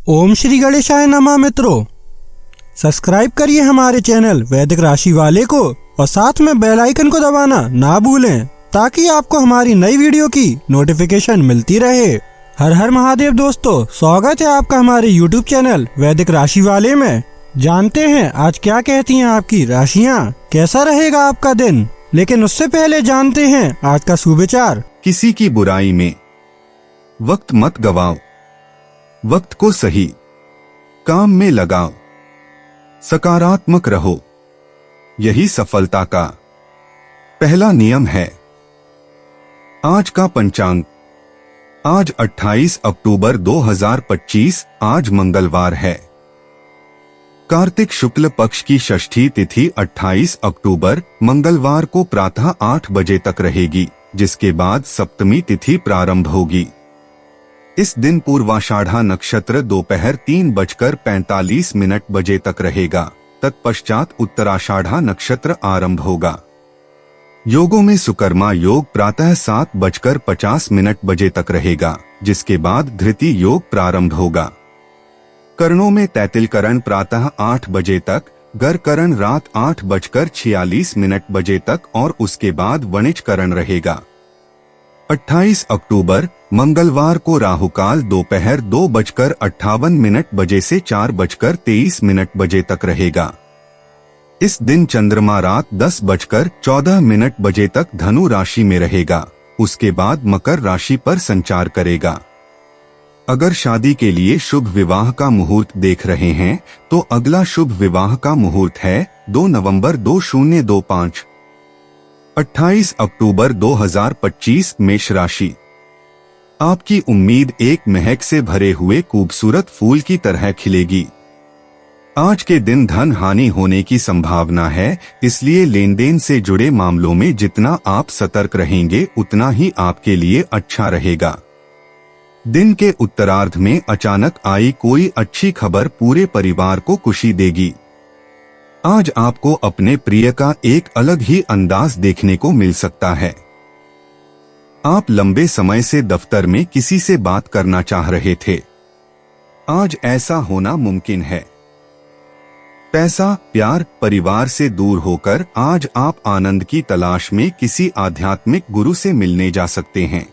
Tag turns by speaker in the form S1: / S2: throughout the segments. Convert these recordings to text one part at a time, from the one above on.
S1: ओम श्री गणेशाय नमः। मित्रों, सब्सक्राइब करिए हमारे चैनल वैदिक राशि वाले को और साथ में बेल आइकन को दबाना ना भूलें ताकि आपको हमारी नई वीडियो की नोटिफिकेशन मिलती रहे। हर हर महादेव दोस्तों, स्वागत है आपका हमारे YouTube चैनल वैदिक राशि वाले में। जानते हैं आज क्या कहती हैं आपकी राशियां, कैसा रहेगा आपका दिन। लेकिन उससे पहले जानते हैं आज का सुविचार।
S2: किसी की बुराई में वक्त मत गवाओ, वक्त को सही काम में लगाओ, सकारात्मक रहो, यही सफलता का पहला नियम है। आज का पंचांग, आज 28 अक्टूबर 2025, आज मंगलवार है। कार्तिक शुक्ल पक्ष की षष्ठी तिथि 28 अक्टूबर मंगलवार को प्रातः 8 बजे तक रहेगी, जिसके बाद सप्तमी तिथि प्रारंभ होगी। इस दिन पूर्वाषाढ़ा नक्षत्र दोपहर 3:45 बजे तक रहेगा। तत्पश्चात उत्तराषाढ़ा नक्षत्र आरंभ होगा। योगों में सुकर्मा योग प्रातः 7:50 बजे तक रहेगा, जिसके बाद धृति योग प्रारंभ होगा। करणों में तैतिल करण प्रातः 8 बजे तक, गर करण रात 8:46 बजे तक और उसके बाद वणिज करण रहेगा। 28 अक्टूबर मंगलवार को राहुकाल दोपहर 2:58 बजे से 4:23 बजे तक रहेगा। इस दिन चंद्रमा रात 10:14 बजे तक धनु राशि में रहेगा, उसके बाद मकर राशि पर संचार करेगा। अगर शादी के लिए शुभ विवाह का मुहूर्त देख रहे हैं तो अगला शुभ विवाह का मुहूर्त है 2 नवंबर 2025। 28 अक्टूबर 2025 मेष राशि। आपकी उम्मीद एक महक से भरे हुए खूबसूरत फूल की तरह खिलेगी। आज के दिन धन हानि होने की संभावना है, इसलिए लेन देन से जुड़े मामलों में जितना आप सतर्क रहेंगे उतना ही आपके लिए अच्छा रहेगा। दिन के उत्तरार्ध में अचानक आई कोई अच्छी खबर पूरे परिवार को खुशी देगी। आज आपको अपने प्रिय का एक अलग ही अंदाज देखने को मिल सकता है। आप लंबे समय से दफ्तर में किसी से बात करना चाह रहे थे, आज ऐसा होना मुमकिन है। पैसा, प्यार, परिवार से दूर होकर आज आप आनंद की तलाश में किसी आध्यात्मिक गुरु से मिलने जा सकते हैं।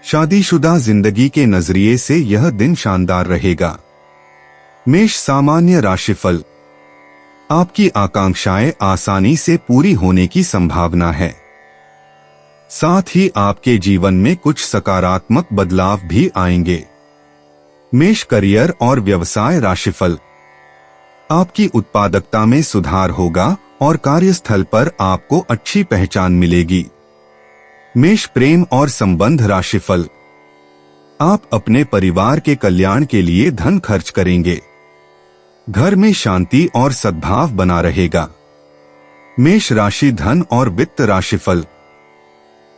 S2: शादीशुदा जिंदगी के नजरिए से यह दिन शानदार रहेगा। मेष सामान्य राशिफल। आपकी आकांक्षाएं आसानी से पूरी होने की संभावना है। साथ ही आपके जीवन में कुछ सकारात्मक बदलाव भी आएंगे। मेष करियर और व्यवसाय राशिफल। आपकी उत्पादकता में सुधार होगा और कार्यस्थल पर आपको अच्छी पहचान मिलेगी। मेष प्रेम और संबंध राशिफल। आप अपने परिवार के कल्याण के लिए धन खर्च करेंगे। घर में शांति और सद्भाव बना रहेगा। मेष राशि धन और वित्त राशिफल।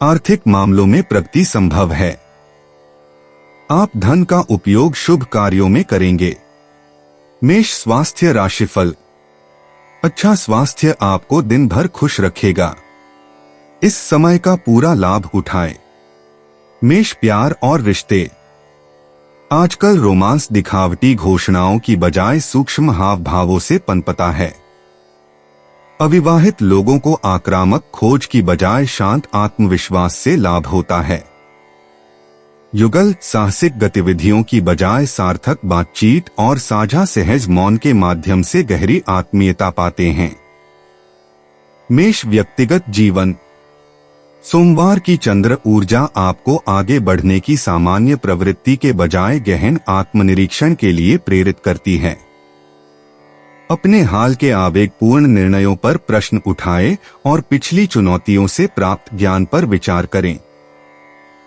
S2: आर्थिक मामलों में प्रगति संभव है। आप धन का उपयोग शुभ कार्यों में करेंगे। मेष स्वास्थ्य राशिफल। अच्छा स्वास्थ्य आपको दिन भर खुश रखेगा। इस समय का पूरा लाभ उठाएं। मेष प्यार और रिश्ते। आजकल रोमांस दिखावटी घोषणाओं की बजाय सूक्ष्म हाव भावों से पनपता है। अविवाहित लोगों को आक्रामक खोज की बजाय शांत आत्मविश्वास से लाभ होता है। युगल साहसिक गतिविधियों की बजाय सार्थक बातचीत और साझा सहज मौन के माध्यम से गहरी आत्मीयता पाते हैं। मेष व्यक्तिगत जीवन। सोमवार की चंद्र ऊर्जा आपको आगे बढ़ने की सामान्य प्रवृत्ति के बजाय गहन आत्मनिरीक्षण के लिए प्रेरित करती है। अपने हाल के आवेगपूर्ण निर्णयों पर प्रश्न उठाएं और पिछली चुनौतियों से प्राप्त ज्ञान पर विचार करें।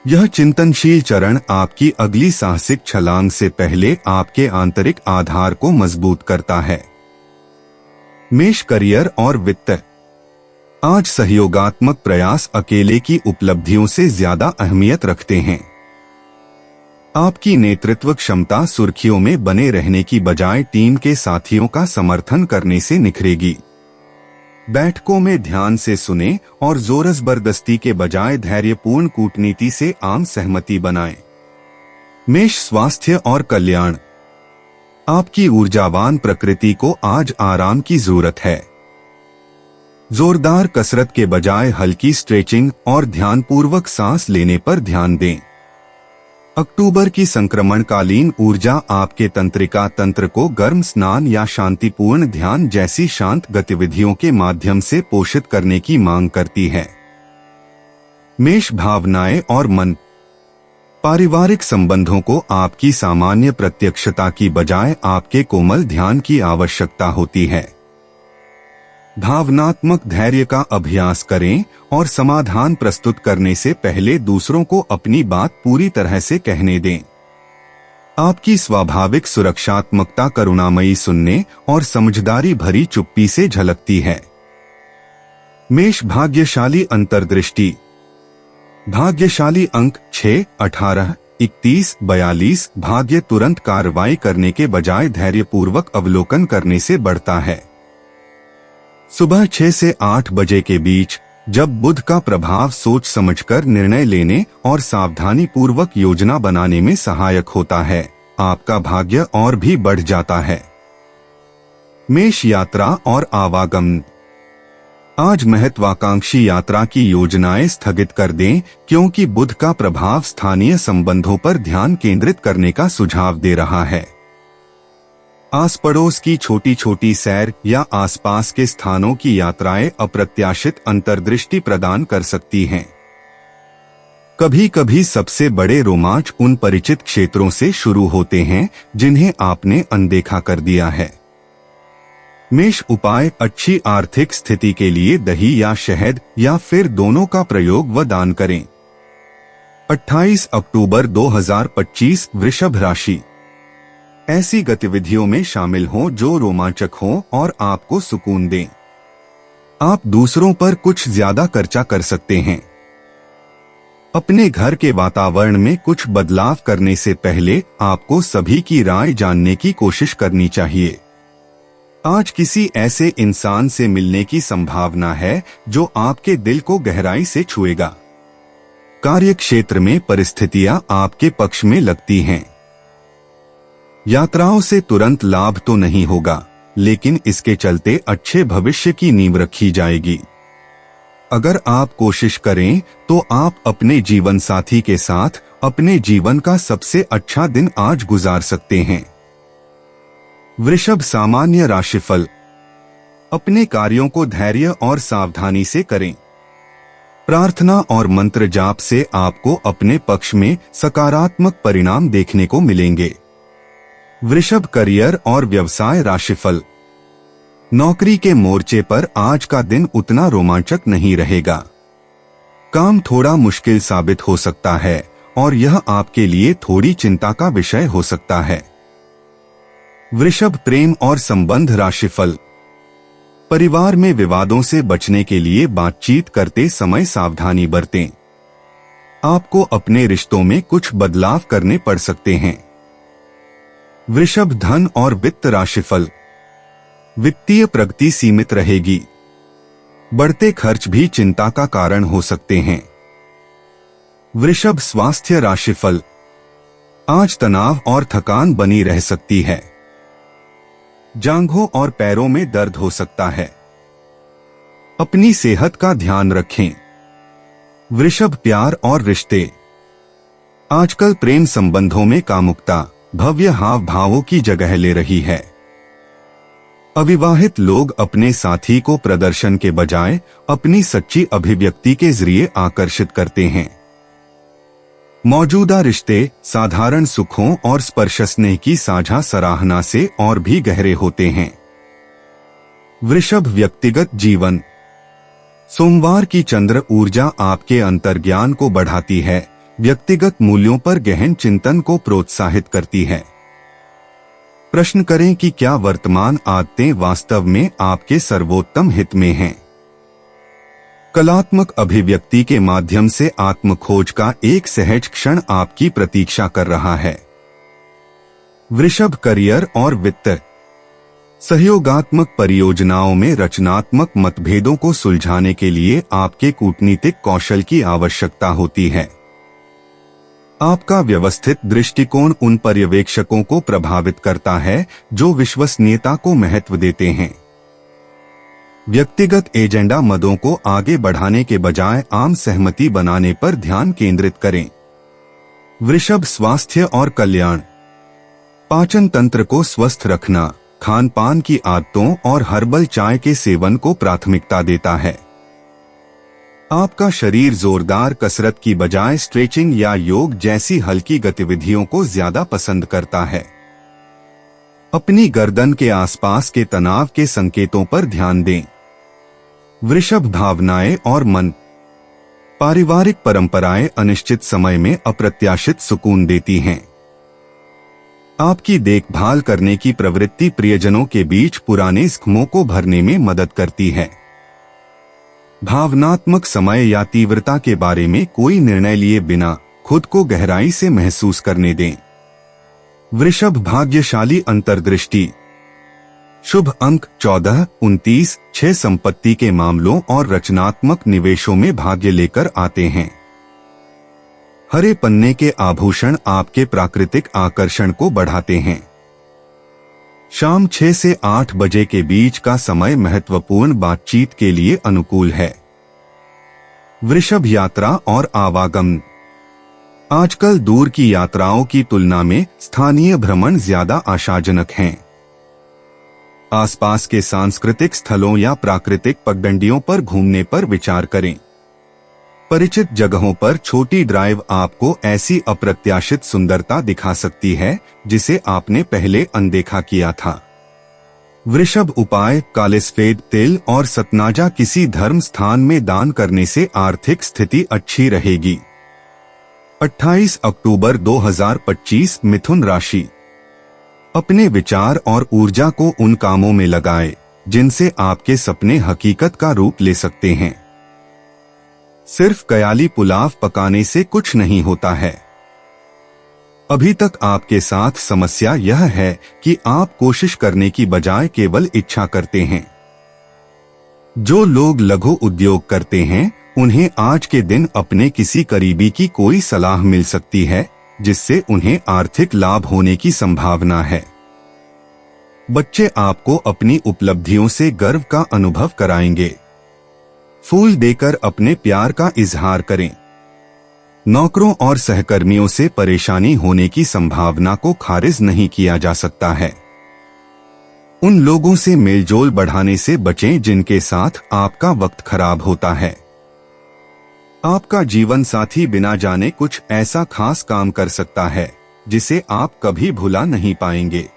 S2: यह चिंतनशील चरण आपकी अगली साहसिक छलांग से पहले आपके आंतरिक आधार को मजबूत करता है। मेष करियर और वित्त। आज सहयोगात्मक प्रयास अकेले की उपलब्धियों से ज्यादा अहमियत रखते हैं। आपकी नेतृत्व क्षमता सुर्खियों में बने रहने की बजाय टीम के साथियों का समर्थन करने से निखरेगी। बैठकों में ध्यान से सुनें और जोर जबरदस्ती के बजाय धैर्यपूर्ण कूटनीति से आम सहमति बनाएं। मेष स्वास्थ्य और कल्याण। आपकी ऊर्जावान प्रकृति को आज आराम की जरूरत है। जोरदार कसरत के बजाय हल्की स्ट्रेचिंग और ध्यानपूर्वक सांस लेने पर ध्यान दें। अक्टूबर की संक्रमणकालीन ऊर्जा आपके तंत्रिका तंत्र को गर्म स्नान या शांतिपूर्ण ध्यान जैसी शांत गतिविधियों के माध्यम से पोषित करने की मांग करती है। मेष भावनाएं और मन। पारिवारिक संबंधों को आपकी सामान्य प्रत्यक्षता की बजाय आपके कोमल ध्यान की आवश्यकता होती है। भावनात्मक धैर्य का अभ्यास करें और समाधान प्रस्तुत करने से पहले दूसरों को अपनी बात पूरी तरह से कहने दें। आपकी स्वाभाविक सुरक्षात्मकता करुणामयी सुनने और समझदारी भरी चुप्पी से झलकती है। मेष भाग्यशाली अंतर्दृष्टि। भाग्यशाली अंक 6, 18, 31, 42। भाग्य तुरंत कार्रवाई करने के बजाय धैर्यपूर्वक अवलोकन करने से बढ़ता है। सुबह 6 से 8 बजे के बीच, जब बुध का प्रभाव सोच समझकर निर्णय लेने और सावधानी पूर्वक योजना बनाने में सहायक होता है, आपका भाग्य और भी बढ़ जाता है। मेष यात्रा और आवागमन। आज महत्वाकांक्षी यात्रा की योजनाएं स्थगित कर दें, क्योंकि बुध का प्रभाव स्थानीय संबंधों पर ध्यान केंद्रित करने का सुझाव दे रहा है। आस पड़ोस की छोटी छोटी सैर या आसपास के स्थानों की यात्राएं अप्रत्याशित अंतर्दृष्टि प्रदान कर सकती हैं। कभी कभी सबसे बड़े रोमांच उन परिचित क्षेत्रों से शुरू होते हैं जिन्हें आपने अनदेखा कर दिया है। मेष उपाय। अच्छी आर्थिक स्थिति के लिए दही या शहद या फिर दोनों का प्रयोग व दान करें। 28 अक्टूबर 2025। वृषभ राशि। ऐसी गतिविधियों में शामिल हों जो रोमांचक हों और आपको सुकून दें। आप दूसरों पर कुछ ज्यादा खर्चा कर सकते हैं। अपने घर के वातावरण में कुछ बदलाव करने से पहले आपको सभी की राय जानने की कोशिश करनी चाहिए। आज किसी ऐसे इंसान से मिलने की संभावना है जो आपके दिल को गहराई से छुएगा। कार्यक्षेत्र में परिस्थितियां आपके पक्ष में लगती हैं। यात्राओं से तुरंत लाभ तो नहीं होगा, लेकिन इसके चलते अच्छे भविष्य की नींव रखी जाएगी। अगर आप कोशिश करें तो आप अपने जीवन साथी के साथ अपने जीवन का सबसे अच्छा दिन आज गुजार सकते हैं। वृषभ सामान्य राशिफल। अपने कार्यों को धैर्य और सावधानी से करें। प्रार्थना और मंत्र जाप से आपको अपने पक्ष में सकारात्मक परिणाम देखने को मिलेंगे। वृषभ करियर और व्यवसाय राशिफल। नौकरी के मोर्चे पर आज का दिन उतना रोमांचक नहीं रहेगा। काम थोड़ा मुश्किल साबित हो सकता है और यह आपके लिए थोड़ी चिंता का विषय हो सकता है। वृषभ प्रेम और संबंध राशिफल। परिवार में विवादों से बचने के लिए बातचीत करते समय सावधानी बरतें। आपको अपने रिश्तों में कुछ बदलाव करने पड़ सकते हैं। वृषभ धन और वित्त राशिफल। वित्तीय प्रगति सीमित रहेगी। बढ़ते खर्च भी चिंता का कारण हो सकते हैं। वृषभ स्वास्थ्य राशिफल। आज तनाव और थकान बनी रह सकती है। जांघों और पैरों में दर्द हो सकता है। अपनी सेहत का ध्यान रखें। वृषभ प्यार और रिश्ते। आजकल प्रेम संबंधों में कामुकता भव्य हाव भावों की जगह ले रही है। अविवाहित लोग अपने साथी को प्रदर्शन के बजाय अपनी सच्ची अभिव्यक्ति के जरिए आकर्षित करते हैं। मौजूदा रिश्ते साधारण सुखों और स्पर्श स्नेह की साझा सराहना से और भी गहरे होते हैं। वृषभ व्यक्तिगत जीवन। सोमवार की चंद्र ऊर्जा आपके अंतर्ज्ञान को बढ़ाती है, व्यक्तिगत मूल्यों पर गहन चिंतन को प्रोत्साहित करती है। प्रश्न करें कि क्या वर्तमान आदतें वास्तव में आपके सर्वोत्तम हित में हैं। कलात्मक अभिव्यक्ति के माध्यम से आत्मखोज का एक सहज क्षण आपकी प्रतीक्षा कर रहा है। वृषभ करियर और वित्त। सहयोगात्मक परियोजनाओं में रचनात्मक मतभेदों को सुलझाने के लिए आपके कूटनीतिक कौशल की आवश्यकता होती है। आपका व्यवस्थित दृष्टिकोण उन पर्यवेक्षकों को प्रभावित करता है जो विश्वसनीयता को महत्व देते हैं। व्यक्तिगत एजेंडा मदों को आगे बढ़ाने के बजाय आम सहमति बनाने पर ध्यान केंद्रित करें। वृषभ, स्वास्थ्य और कल्याण। पाचन तंत्र को स्वस्थ रखना खान पान की आदतों और हर्बल चाय के सेवन को प्राथमिकता देता है। आपका शरीर जोरदार कसरत की बजाय स्ट्रेचिंग या योग जैसी हल्की गतिविधियों को ज्यादा पसंद करता है। अपनी गर्दन के आसपास के तनाव के संकेतों पर ध्यान दें। वृषभ, भावनाएं और मन। पारिवारिक परंपराएं अनिश्चित समय में अप्रत्याशित सुकून देती हैं। आपकी देखभाल करने की प्रवृत्ति प्रियजनों के बीच पुराने जख्मों को भरने में मदद करती है। भावनात्मक समय या तीव्रता के बारे में कोई निर्णय लिए बिना खुद को गहराई से महसूस करने दें। वृषभ, भाग्यशाली अंतर्दृष्टि। शुभ अंक 14, 29, 6 संपत्ति के मामलों और रचनात्मक निवेशों में भाग्य लेकर आते हैं। हरे पन्ने के आभूषण आपके प्राकृतिक आकर्षण को बढ़ाते हैं। शाम 6 से 8 बजे के बीच का समय महत्वपूर्ण बातचीत के लिए अनुकूल है। वृषभ, यात्रा और आवागमन। आजकल दूर की यात्राओं की तुलना में स्थानीय भ्रमण ज्यादा आशाजनक हैं। आसपास के सांस्कृतिक स्थलों या प्राकृतिक पगडंडियों पर घूमने पर विचार करें। परिचित जगहों पर छोटी ड्राइव आपको ऐसी अप्रत्याशित सुंदरता दिखा सकती है जिसे आपने पहले अनदेखा किया था। वृषभ, उपाय, काले सफेद तिल और सतनाजा किसी धर्म स्थान में दान करने से आर्थिक स्थिति अच्छी रहेगी। 28 अक्टूबर 2025, मिथुन राशि। अपने विचार और ऊर्जा को उन कामों में लगाएं जिनसे आपके सपने हकीकत का रूप ले सकते हैं। सिर्फ कयाली पुलाव पकाने से कुछ नहीं होता है। अभी तक आपके साथ समस्या यह है कि आप कोशिश करने की बजाय केवल इच्छा करते हैं। जो लोग लघु उद्योग करते हैं उन्हें आज के दिन अपने किसी करीबी की कोई सलाह मिल सकती है जिससे उन्हें आर्थिक लाभ होने की संभावना है। बच्चे आपको अपनी उपलब्धियों से गर्व का अनुभव कराएंगे। फूल देकर अपने प्यार का इजहार करें। नौकरों और सहकर्मियों से परेशानी होने की संभावना को खारिज नहीं किया जा सकता है। उन लोगों से मेलजोल बढ़ाने से बचें जिनके साथ आपका वक्त खराब होता है। आपका जीवन साथी बिना जाने कुछ ऐसा खास काम कर सकता है जिसे आप कभी भुला नहीं पाएंगे।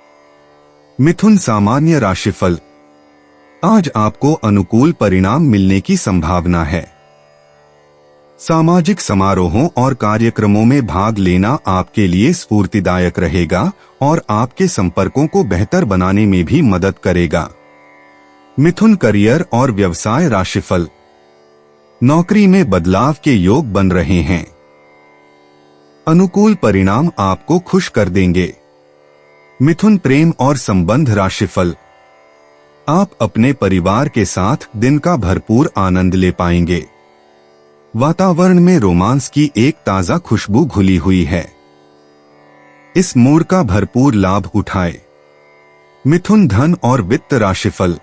S2: मिथुन, सामान्य राशिफल। आज आपको अनुकूल परिणाम मिलने की संभावना है। सामाजिक समारोहों और कार्यक्रमों में भाग लेना आपके लिए स्फूर्तिदायक रहेगा और आपके संपर्कों को बेहतर बनाने में भी मदद करेगा। मिथुन, करियर और व्यवसाय राशिफल। नौकरी में बदलाव के योग बन रहे हैं। अनुकूल परिणाम आपको खुश कर देंगे। मिथुन, प्रेम और संबंध राशिफल। आप अपने परिवार के साथ दिन का भरपूर आनंद ले पाएंगे। वातावरण में रोमांस की एक ताजा खुशबू घुली हुई है। इस मूड का भरपूर लाभ उठाएं। मिथुन, धन और वित्त राशिफल।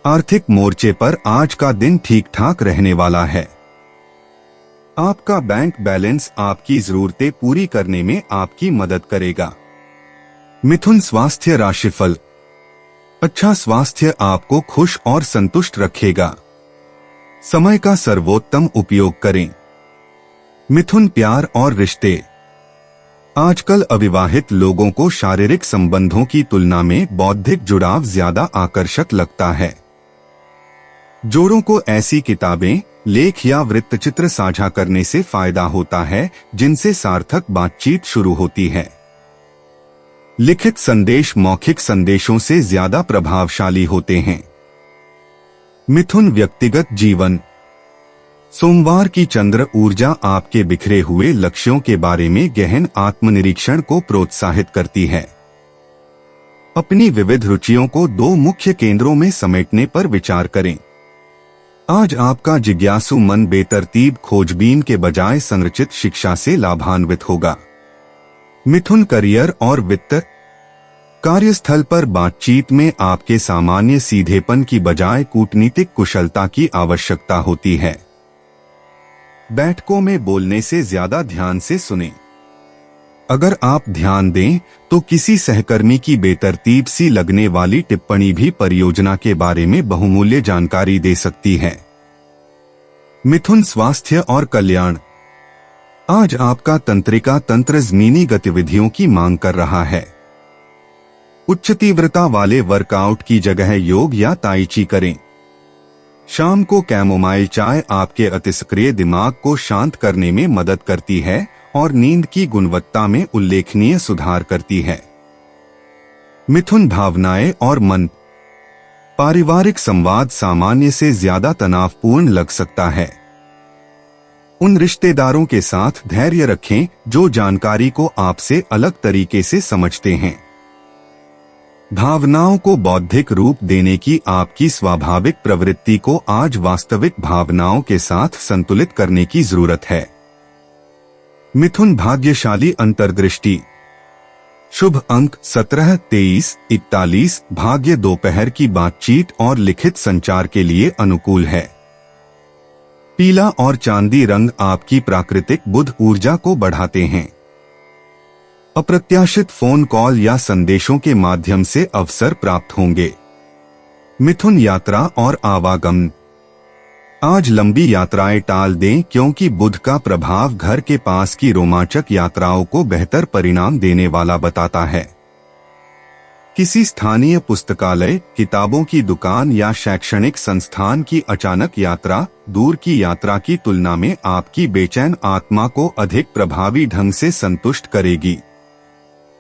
S2: आर्थिक मोर्चे पर आज का दिन ठीक ठाक रहने वाला है। आपका बैंक बैलेंस आपकी जरूरतें पूरी करने में आपकी मदद करेगा। मिथुन, स्वास्थ्य राशिफल। अच्छा स्वास्थ्य आपको खुश और संतुष्ट रखेगा। समय का सर्वोत्तम उपयोग करें। मिथुन, प्यार और रिश्ते। आजकल अविवाहित लोगों को शारीरिक संबंधों की तुलना में बौद्धिक जुड़ाव ज्यादा आकर्षक लगता है। जोड़ों को ऐसी किताबें, लेख या वृत्तचित्र साझा करने से फायदा होता है जिनसे सार्थक बातचीत शुरू होती है। लिखित संदेश मौखिक संदेशों से ज्यादा प्रभावशाली होते हैं। सोमवार की चंद्र ऊर्जा आपके बिखरे हुए लक्ष्यों के बारे में गहन आत्मनिरीक्षण को प्रोत्साहित करती है। मिथुन, व्यक्तिगत जीवन। सोमवार की चंद्र ऊर्जा आपके बिखरे हुए लक्ष्यों के बारे में गहन आत्मनिरीक्षण को प्रोत्साहित करती है। अपनी विविध रुचियों को 2 मुख्य केंद्रों में समेटने पर विचार करें। आज आपका जिज्ञासु मन बेतरतीब खोजबीन के बजाय संरचित शिक्षा से लाभान्वित होगा। मिथुन करियर और वित्त। कार्यस्थल पर बातचीत में आपके सामान्य सीधेपन की बजाय कूटनीतिक कुशलता की आवश्यकता होती है। बैठकों में बोलने से ज्यादा ध्यान से सुनें। अगर आप ध्यान दें तो किसी सहकर्मी की बेतरतीब सी लगने वाली टिप्पणी भी परियोजना के बारे में बहुमूल्य जानकारी दे सकती है। मिथुन स्वास्थ्य और कल्याण। आज आपका तंत्रिका तंत्र जमीनी गतिविधियों की मांग कर रहा है। उच्च तीव्रता वाले वर्कआउट की जगह योग या ताई ची करें। शाम को कैमोमाइल चाय आपके अतिसक्रिय दिमाग को शांत करने में मदद करती है और नींद की गुणवत्ता में उल्लेखनीय सुधार करती है। मिथुन भावनाएं और मन। पारिवारिक संवाद सामान्य से ज्यादा तनावपूर्ण लग सकता है। उन रिश्तेदारों के साथ धैर्य रखें जो जानकारी को आपसे अलग तरीके से समझते हैं। भावनाओं को बौद्धिक रूप देने की आपकी स्वाभाविक प्रवृत्ति को आज वास्तविक भावनाओं के साथ संतुलित करने की जरूरत है। मिथुन भाग्यशाली अंतर्दृष्टि। शुभ अंक 17, 23, 41। भाग्य दोपहर की बातचीत और लिखित संचार के लिए अनुकूल है। पीला और चांदी रंग आपकी प्राकृतिक बुद्ध ऊर्जा को बढ़ाते हैं। अप्रत्याशित फोन कॉल या संदेशों के माध्यम से अवसर प्राप्त होंगे। मिथुन यात्रा और आवागमन। आज लंबी यात्राएं टाल दें क्योंकि बुध का प्रभाव घर के पास की रोमांचक यात्राओं को बेहतर परिणाम देने वाला बताता है। किसी स्थानीय पुस्तकालय, किताबों की दुकान या शैक्षणिक संस्थान की अचानक यात्रा दूर की यात्रा की तुलना में आपकी बेचैन आत्मा को अधिक प्रभावी ढंग से संतुष्ट करेगी।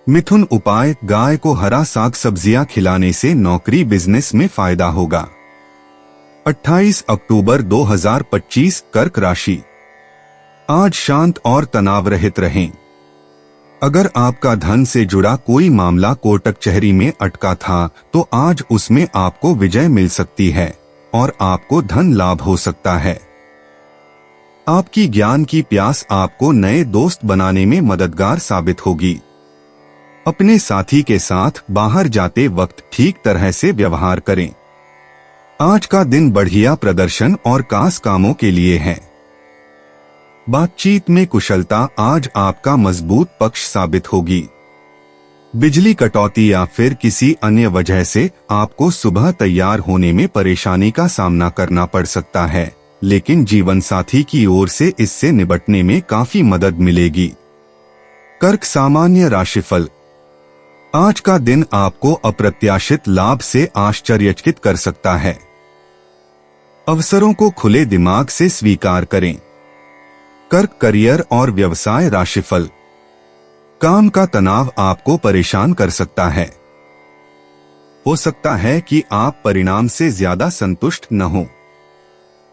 S2: मिथुन उपाय। गाय को हरा साग सब्जियां खिलाने से नौकरी बिजनेस में फायदा होगा। 28 अक्टूबर 2025। कर्क राशि। आज शांत और तनाव रहित रहें। अगर आपका धन से जुड़ा कोई मामला कोर्ट कचहरी में अटका था तो आज उसमें आपको विजय मिल सकती है और आपको धन लाभ हो सकता है। आपकी ज्ञान की प्यास आपको नए दोस्त बनाने में मददगार साबित होगी। अपने साथी के साथ बाहर जाते वक्त ठीक तरह से व्यवहार करें। आज का दिन बढ़िया प्रदर्शन और खास कामों के लिए है। बातचीत में कुशलता आज आपका मजबूत पक्ष साबित होगी। बिजली कटौती या फिर किसी अन्य वजह से आपको सुबह तैयार होने में परेशानी का सामना करना पड़ सकता है, लेकिन जीवन साथी की ओर से इससे निपटने में काफी मदद मिलेगी। कर्क सामान्य राशिफल। आज का दिन आपको अप्रत्याशित लाभ से आश्चर्यचकित कर सकता है। अवसरों को खुले दिमाग से स्वीकार करें। कर्क करियर और व्यवसाय राशिफल। काम का तनाव आपको परेशान कर सकता है। हो सकता है कि आप परिणाम से ज्यादा संतुष्ट न हो।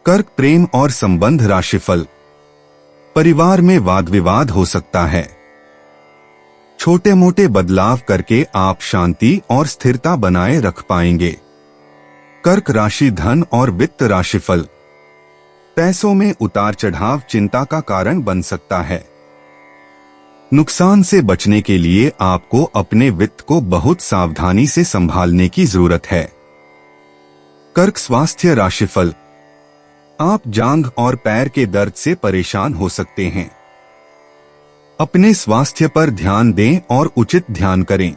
S2: कर्क प्रेम और संबंध राशिफल। परिवार में वाद विवाद हो सकता है। छोटे मोटे बदलाव करके आप शांति और स्थिरता बनाए रख पाएंगे। कर्क राशि धन और वित्त राशिफल। पैसों में उतार चढ़ाव चिंता का कारण बन सकता है। नुकसान से बचने के लिए आपको अपने वित्त को बहुत सावधानी से संभालने की जरूरत है। कर्क स्वास्थ्य राशिफल। आप जांघ और पैर के दर्द से परेशान हो सकते हैं। अपने स्वास्थ्य पर ध्यान दें और उचित ध्यान करें।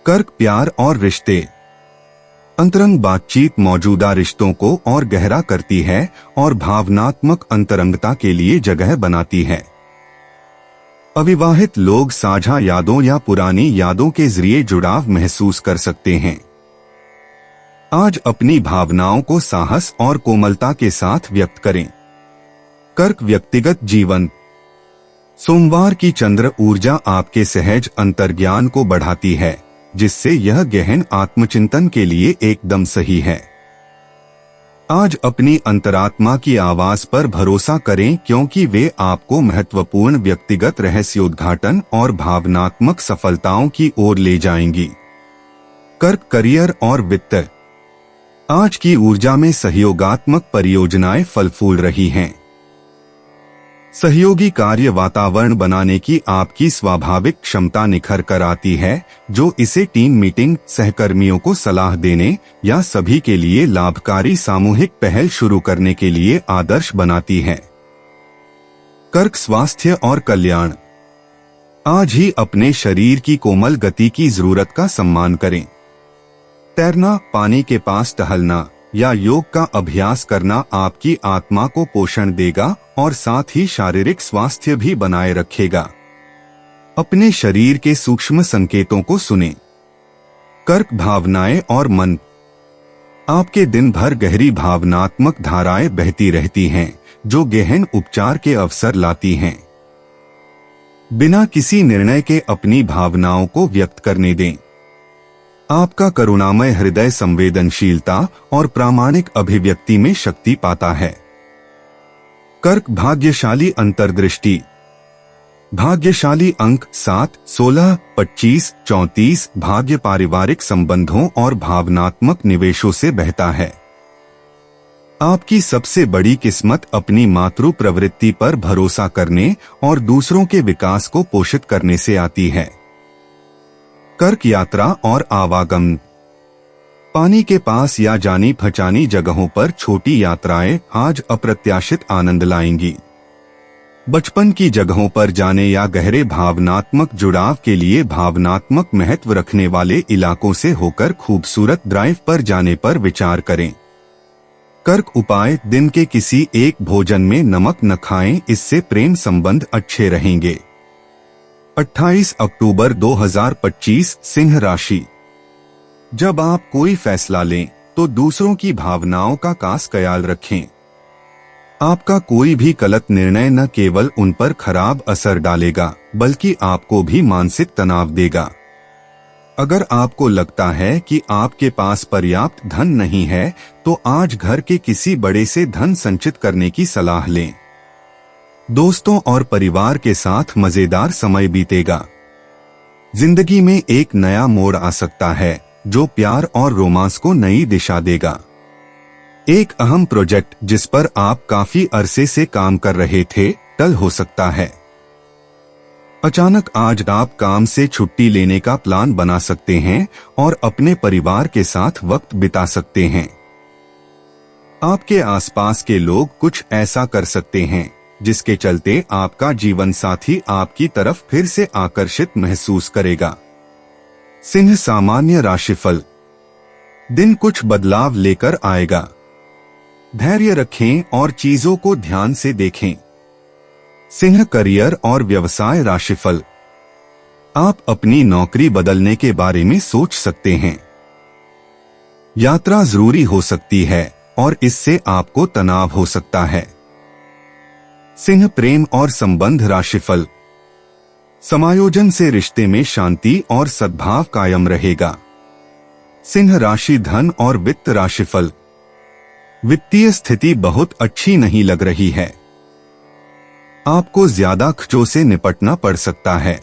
S2: कर्क प्यार और रिश्ते। अंतरंग बातचीत मौजूदा रिश्तों को और गहरा करती है और भावनात्मक अंतरंगता के लिए जगह बनाती है। अविवाहित लोग साझा यादों या पुरानी यादों के जरिए जुड़ाव महसूस कर सकते हैं। आज अपनी भावनाओं को साहस और कोमलता के साथ व्यक्त करें। कर्क व्यक्तिगत जीवन। सोमवार की चंद्र ऊर्जा आपके सहज अंतर्ज्ञान को बढ़ाती है, जिससे यह गहन आत्मचिंतन के लिए एकदम सही है। आज अपनी अंतरात्मा की आवाज पर भरोसा करें क्योंकि वे आपको महत्वपूर्ण व्यक्तिगत रहस्योद्घाटन और भावनात्मक सफलताओं की ओर ले जाएंगी। कर्क करियर और वित्त। आज की ऊर्जा में सहयोगात्मक परियोजनाएं फल फूल रही हैं। सहयोगी कार्य वातावरण बनाने की आपकी स्वाभाविक क्षमता निखर कर आती है, जो इसे टीम मीटिंग, सहकर्मियों को सलाह देने या सभी के लिए लाभकारी सामूहिक पहल शुरू करने के लिए आदर्श बनाती है। कर्क स्वास्थ्य और कल्याण। आज ही अपने शरीर की कोमल गति की जरूरत का सम्मान करें। तैरना, पानी के पास टहलना या योग का अभ्यास करना आपकी आत्मा को पोषण देगा और साथ ही शारीरिक स्वास्थ्य भी बनाए रखेगा। अपने शरीर के सूक्ष्म संकेतों को सुनें। कर्क भावनाएं और मन। आपके दिन भर गहरी भावनात्मक धाराएं बहती रहती हैं, जो गहन उपचार के अवसर लाती हैं। बिना किसी निर्णय के अपनी भावनाओं को व्यक्त करने दें। आपका करुणामय हृदय संवेदनशीलता और प्रामाणिक अभिव्यक्ति में शक्ति पाता है। कर्क भाग्यशाली अंतर्दृष्टि। भाग्यशाली अंक 7, 16, 25, 34 भाग्य पारिवारिक संबंधों और भावनात्मक निवेशों से बहता है। आपकी सबसे बड़ी किस्मत अपनी मातृ प्रवृत्ति पर भरोसा करने और दूसरों के विकास को पोषित करने से आती है। कर्क यात्रा और आवागमन। पानी के पास या जानी पहचानी जगहों पर छोटी यात्राएं आज अप्रत्याशित आनंद लाएंगी। बचपन की जगहों पर जाने या गहरे भावनात्मक जुड़ाव के लिए भावनात्मक महत्व रखने वाले इलाकों से होकर खूबसूरत ड्राइव पर जाने पर विचार करें। कर्क उपाय। दिन के किसी एक भोजन में नमक न खाएं, इससे प्रेम संबंध अच्छे रहेंगे। 28 अक्टूबर 2025 सिंह राशि। जब आप कोई फैसला लें तो दूसरों की भावनाओं का खास ख्याल रखें। आपका कोई भी गलत निर्णय न केवल उन पर खराब असर डालेगा, बल्कि आपको भी मानसिक तनाव देगा। अगर आपको लगता है कि आपके पास पर्याप्त धन नहीं है, तो आज घर के किसी बड़े से धन संचित करने की सलाह लें। दोस्तों और परिवार के साथ मजेदार समय बीतेगा। जिंदगी में एक नया मोड़ आ सकता है, जो प्यार और रोमांस को नई दिशा देगा। एक अहम प्रोजेक्ट जिस पर आप काफी अरसे से काम कर रहे थे, टल हो सकता है। अचानक आज आप काम से छुट्टी लेने का प्लान बना सकते हैं और अपने परिवार के साथ वक्त बिता सकते हैं। आपके आसपास के लोग कुछ ऐसा कर सकते हैं जिसके चलते आपका जीवन साथी आपकी तरफ फिर से आकर्षित महसूस करेगा। सिंह सामान्य राशिफल। दिन कुछ बदलाव लेकर आएगा। धैर्य रखें और चीजों को ध्यान से देखें। सिंह करियर और व्यवसाय राशिफल। आप अपनी नौकरी बदलने के बारे में सोच सकते हैं। यात्रा जरूरी हो सकती है और इससे आपको तनाव हो सकता है। सिंह प्रेम और संबंध राशिफल। समायोजन से रिश्ते में शांति और सद्भाव कायम रहेगा। सिंह राशि धन और वित्त राशिफल। वित्तीय स्थिति बहुत अच्छी नहीं लग रही है। आपको ज्यादा खर्चों से निपटना पड़ सकता है।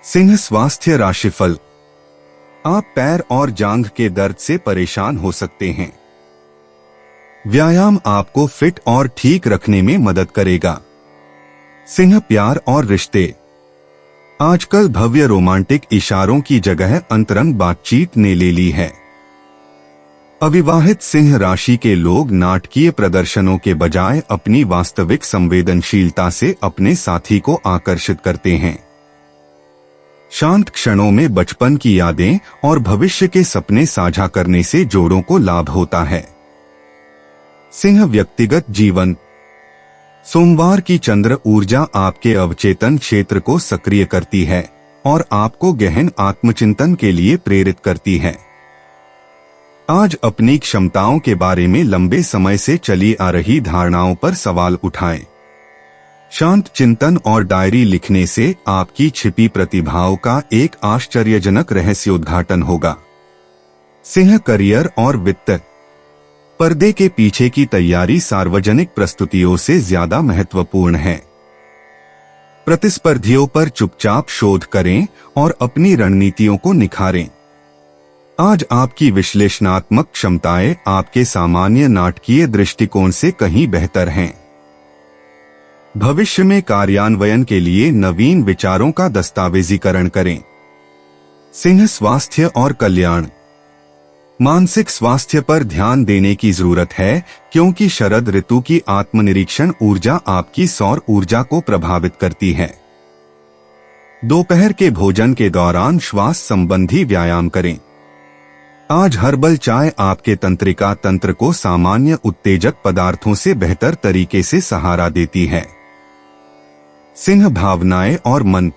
S2: सिंह स्वास्थ्य राशिफल। आप पैर और जांघ के दर्द से परेशान हो सकते हैं। व्यायाम आपको फिट और ठीक रखने में मदद करेगा। सिंह प्यार और रिश्ते। आजकल भव्य रोमांटिक इशारों की जगह अंतरंग बातचीत ने ले ली है। अविवाहित सिंह राशि के लोग नाटकीय प्रदर्शनों के बजाय अपनी वास्तविक संवेदनशीलता से अपने साथी को आकर्षित करते हैं। शांत क्षणों में बचपन की यादें और भविष्य के सपने साझा करने से जोड़ों को लाभ होता है। सिंह व्यक्तिगत जीवन। सोमवार की चंद्र ऊर्जा आपके अवचेतन क्षेत्र को सक्रिय करती है और आपको गहन आत्मचिंतन के लिए प्रेरित करती है। आज अपनी क्षमताओं के बारे में लंबे समय से चली आ रही धारणाओं पर सवाल उठाएं। शांत चिंतन और डायरी लिखने से आपकी छिपी प्रतिभाओं का एक आश्चर्यजनक रहस्योद्घाटन होगा। सिंह करियर और वित्त। पर्दे के पीछे की तैयारी सार्वजनिक प्रस्तुतियों से ज्यादा महत्वपूर्ण है। प्रतिस्पर्धियों पर चुपचाप शोध करें और अपनी रणनीतियों को निखारें। आज आपकी विश्लेषणात्मक क्षमताएं आपके सामान्य नाटकीय दृष्टिकोण से कहीं बेहतर हैं। भविष्य में कार्यान्वयन के लिए नवीन विचारों का दस्तावेजीकरण करें। सिंह, स्वास्थ्य और कल्याण। मानसिक स्वास्थ्य पर ध्यान देने की जरूरत है, क्योंकि शरद ऋतु की आत्मनिरीक्षण ऊर्जा आपकी सौर ऊर्जा को प्रभावित करती है। दोपहर के भोजन के दौरान श्वास संबंधी व्यायाम करें। आज हर्बल चाय आपके तंत्रिका तंत्र को सामान्य उत्तेजक पदार्थों से बेहतर तरीके से सहारा देती है। सिंह, भावनाएं और मन।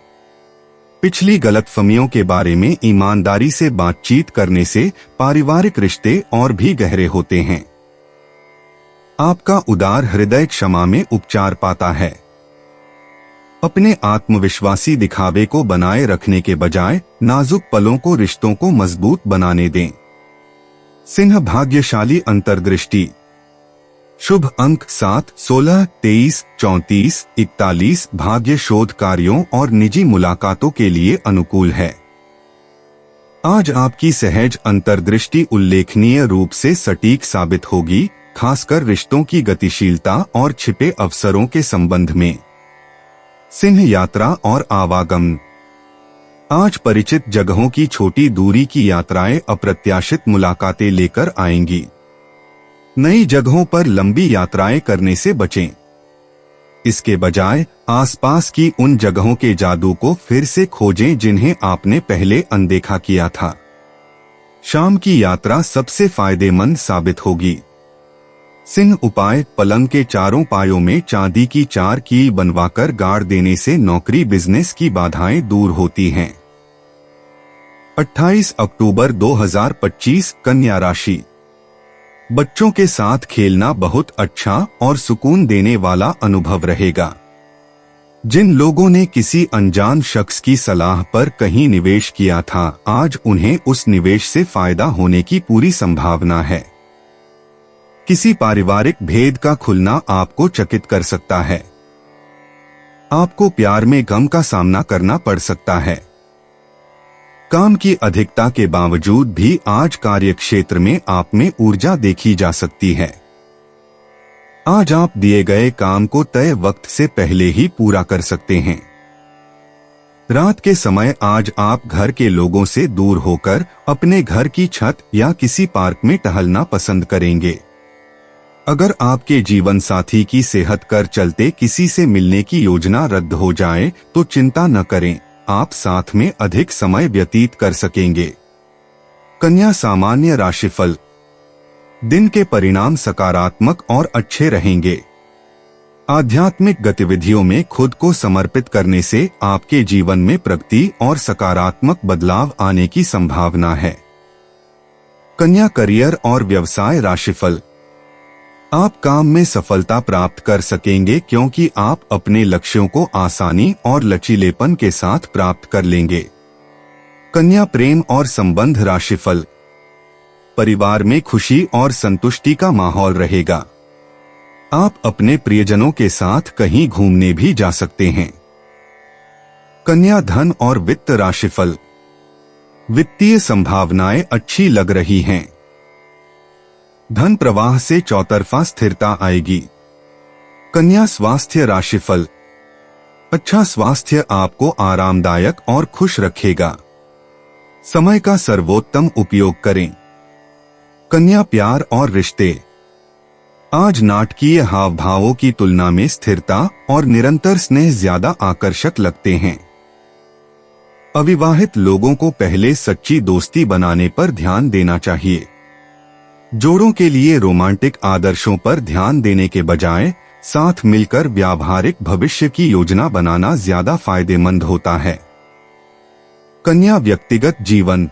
S2: पिछली गलतफहमियों के बारे में ईमानदारी से बातचीत करने से पारिवारिक रिश्ते और भी गहरे होते हैं। आपका उदार हृदय क्षमा में उपचार पाता है। अपने आत्मविश्वासी दिखावे को बनाए रखने के बजाय नाजुक पलों को रिश्तों को मजबूत बनाने दें। सिंह, भाग्यशाली अंतर्दृष्टि। शुभ अंक 7, 16, 23, 34, 41 भाग्य शोध कार्यों और निजी मुलाकातों के लिए अनुकूल है। आज आपकी सहज अंतर्दृष्टि उल्लेखनीय रूप से सटीक साबित होगी, खासकर रिश्तों की गतिशीलता और छिपे अवसरों के संबंध में। सिंह, यात्रा और आवागमन। आज परिचित जगहों की छोटी दूरी की यात्राएं अप्रत्याशित मुलाकातें लेकर आएंगी। नई जगहों पर लंबी यात्राएं करने से बचें। इसके बजाय आसपास की उन जगहों के जादू को फिर से खोजें जिन्हें आपने पहले अनदेखा किया था। शाम की यात्रा सबसे फायदेमंद साबित होगी। सिंह, उपाय। पलंग के चारों पायों में चांदी की 4 कील बनवाकर गाड़ देने से नौकरी बिजनेस की बाधाएं दूर होती हैं। 28 अक्टूबर 2025 कन्या राशि। बच्चों के साथ खेलना बहुत अच्छा और सुकून देने वाला अनुभव रहेगा। जिन लोगों ने किसी अनजान शख्स की सलाह पर कहीं निवेश किया था, आज उन्हें उस निवेश से फायदा होने की पूरी संभावना है। किसी पारिवारिक भेद का खुलना आपको चकित कर सकता है। आपको प्यार में गम का सामना करना पड़ सकता है। काम की अधिकता के बावजूद भी आज कार्यक्षेत्र में आप में ऊर्जा देखी जा सकती है। आज आप दिए गए काम को तय वक्त से पहले ही पूरा कर सकते हैं। रात के समय आज आप घर के लोगों से दूर होकर अपने घर की छत या किसी पार्क में टहलना पसंद करेंगे। अगर आपके जीवन साथी की सेहत कर चलते किसी से मिलने की योजना रद्द हो जाए तो चिंता न करें, आप साथ में अधिक समय व्यतीत कर सकेंगे। कन्या, सामान्य राशिफल। दिन के परिणाम सकारात्मक और अच्छे रहेंगे। आध्यात्मिक गतिविधियों में खुद को समर्पित करने से आपके जीवन में प्रगति और सकारात्मक बदलाव आने की संभावना है। कन्या, करियर और व्यवसाय राशिफल। आप काम में सफलता प्राप्त कर सकेंगे क्योंकि आप अपने लक्ष्यों को आसानी और लचीलेपन के साथ प्राप्त कर लेंगे। कन्या, प्रेम और संबंध राशिफल। परिवार में खुशी और संतुष्टि का माहौल रहेगा। आप अपने प्रियजनों के साथ कहीं घूमने भी जा सकते हैं। कन्या, धन और वित्त राशिफल। वित्तीय संभावनाएं अच्छी लग रही हैं। धन प्रवाह से चौतरफा स्थिरता आएगी। कन्या, स्वास्थ्य राशिफल। अच्छा स्वास्थ्य आपको आरामदायक और खुश रखेगा। समय का सर्वोत्तम उपयोग करें। कन्या, प्यार और रिश्ते। आज नाटकीय हाव भावों की तुलना में स्थिरता और निरंतर स्नेह ज्यादा आकर्षक लगते हैं। अविवाहित लोगों को पहले सच्ची दोस्ती बनाने पर ध्यान देना चाहिए। जोड़ों के लिए रोमांटिक आदर्शों पर ध्यान देने के बजाय साथ मिलकर व्यावहारिक भविष्य की योजना बनाना ज्यादा फायदेमंद होता है। कन्या, व्यक्तिगत जीवन।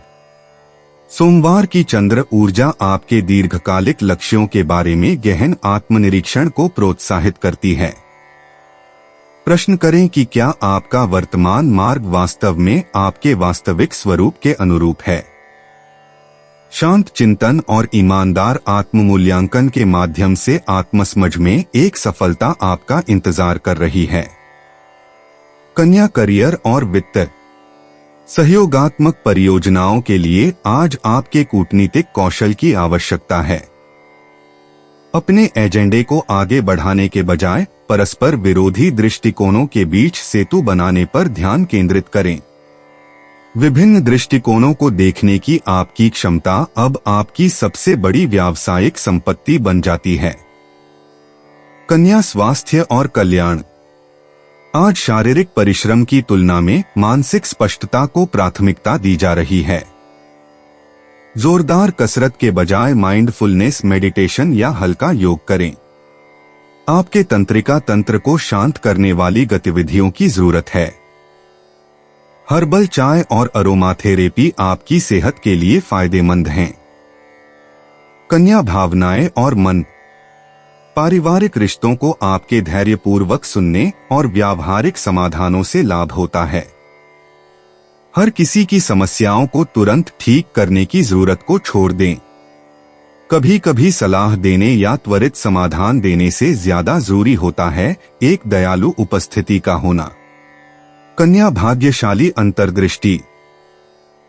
S2: सोमवार की चंद्र ऊर्जा आपके दीर्घकालिक लक्ष्यों के बारे में गहन आत्मनिरीक्षण को प्रोत्साहित करती है। प्रश्न करें कि क्या आपका वर्तमान मार्ग वास्तव में आपके वास्तविक स्वरूप के अनुरूप है। शांत चिंतन और ईमानदार आत्ममूल्यांकन के माध्यम से आत्मसमझ में एक सफलता आपका इंतजार कर रही है। कन्या, करियर और वित्त। सहयोगात्मक परियोजनाओं के लिए आज आपके कूटनीतिक कौशल की आवश्यकता है। अपने एजेंडे को आगे बढ़ाने के बजाय परस्पर विरोधी दृष्टिकोणों के बीच सेतु बनाने पर ध्यान केंद्रित करें। विभिन्न दृष्टिकोणों को देखने की आपकी क्षमता अब आपकी सबसे बड़ी व्यावसायिक संपत्ति बन जाती है। कन्या, स्वास्थ्य और कल्याण। आज शारीरिक परिश्रम की तुलना में मानसिक स्पष्टता को प्राथमिकता दी जा रही है। जोरदार कसरत के बजाय माइंडफुलनेस मेडिटेशन या हल्का योग करें। आपके तंत्रिका तंत्र को शांत करने वाली गतिविधियों की जरूरत है। हर्बल चाय और अरोमा थेरेपी आपकी सेहत के लिए फायदेमंद हैं। कन्या, भावनाएं और मन। पारिवारिक रिश्तों को आपके धैर्यपूर्वक सुनने और व्यावहारिक समाधानों से लाभ होता है। हर किसी की समस्याओं को तुरंत ठीक करने की जरूरत को छोड़ दें। कभी कभी सलाह देने या त्वरित समाधान देने से ज्यादा जरूरी होता है एक दयालु उपस्थिति का होना। कन्या, भाग्यशाली अंतर्दृष्टि।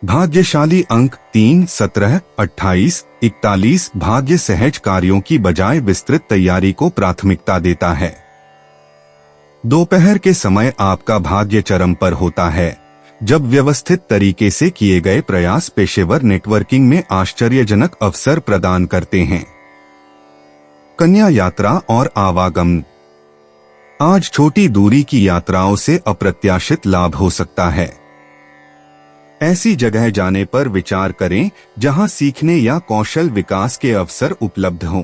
S2: भाग्यशाली अंक 3, 17, 28, 41 भाग्य सहज कार्यों की बजाय विस्तृत तैयारी को प्राथमिकता देता है। दोपहर के समय आपका भाग्य चरम पर होता है, जब व्यवस्थित तरीके से किए गए प्रयास पेशेवर नेटवर्किंग में आश्चर्यजनक अवसर प्रदान करते हैं। कन्या, यात्रा और आवागमन। आज छोटी दूरी की यात्राओं से अप्रत्याशित लाभ हो सकता है। ऐसी जगह जाने पर विचार करें जहां सीखने या कौशल विकास के अवसर उपलब्ध हों।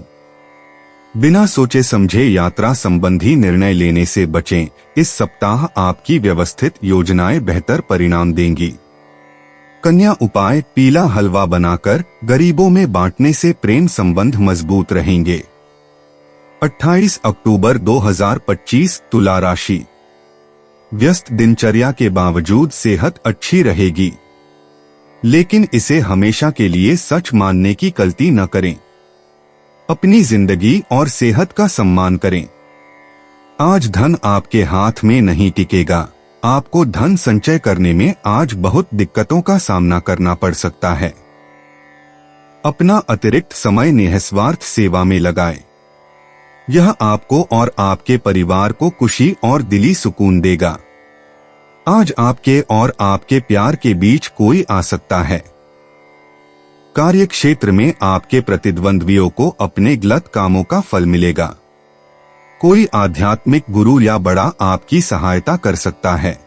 S2: बिना सोचे समझे यात्रा संबंधी निर्णय लेने से बचें। इस सप्ताह आपकी व्यवस्थित योजनाएं बेहतर परिणाम देंगी। कन्या, उपाय, पीला हलवा बनाकर गरीबों में बांटने से प्रेम संबंध मजबूत रहेंगे। 28 अक्टूबर 2025 तुला राशि। व्यस्त दिनचर्या के बावजूद सेहत अच्छी रहेगी, लेकिन इसे हमेशा के लिए सच मानने की गलती न करें। अपनी जिंदगी और सेहत का सम्मान करें। आज धन आपके हाथ में नहीं टिकेगा। आपको धन संचय करने में आज बहुत दिक्कतों का सामना करना पड़ सकता है। अपना अतिरिक्त समय निस्वार्थ सेवा में लगाएं। यह आपको और आपके परिवार को खुशी और दिली सुकून देगा। आज आपके और आपके प्यार के बीच कोई आ सकता है। कार्य क्षेत्र में आपके प्रतिद्वंद्वियों को अपने गलत कामों का फल मिलेगा। कोई आध्यात्मिक गुरु या बड़ा आपकी सहायता कर सकता है।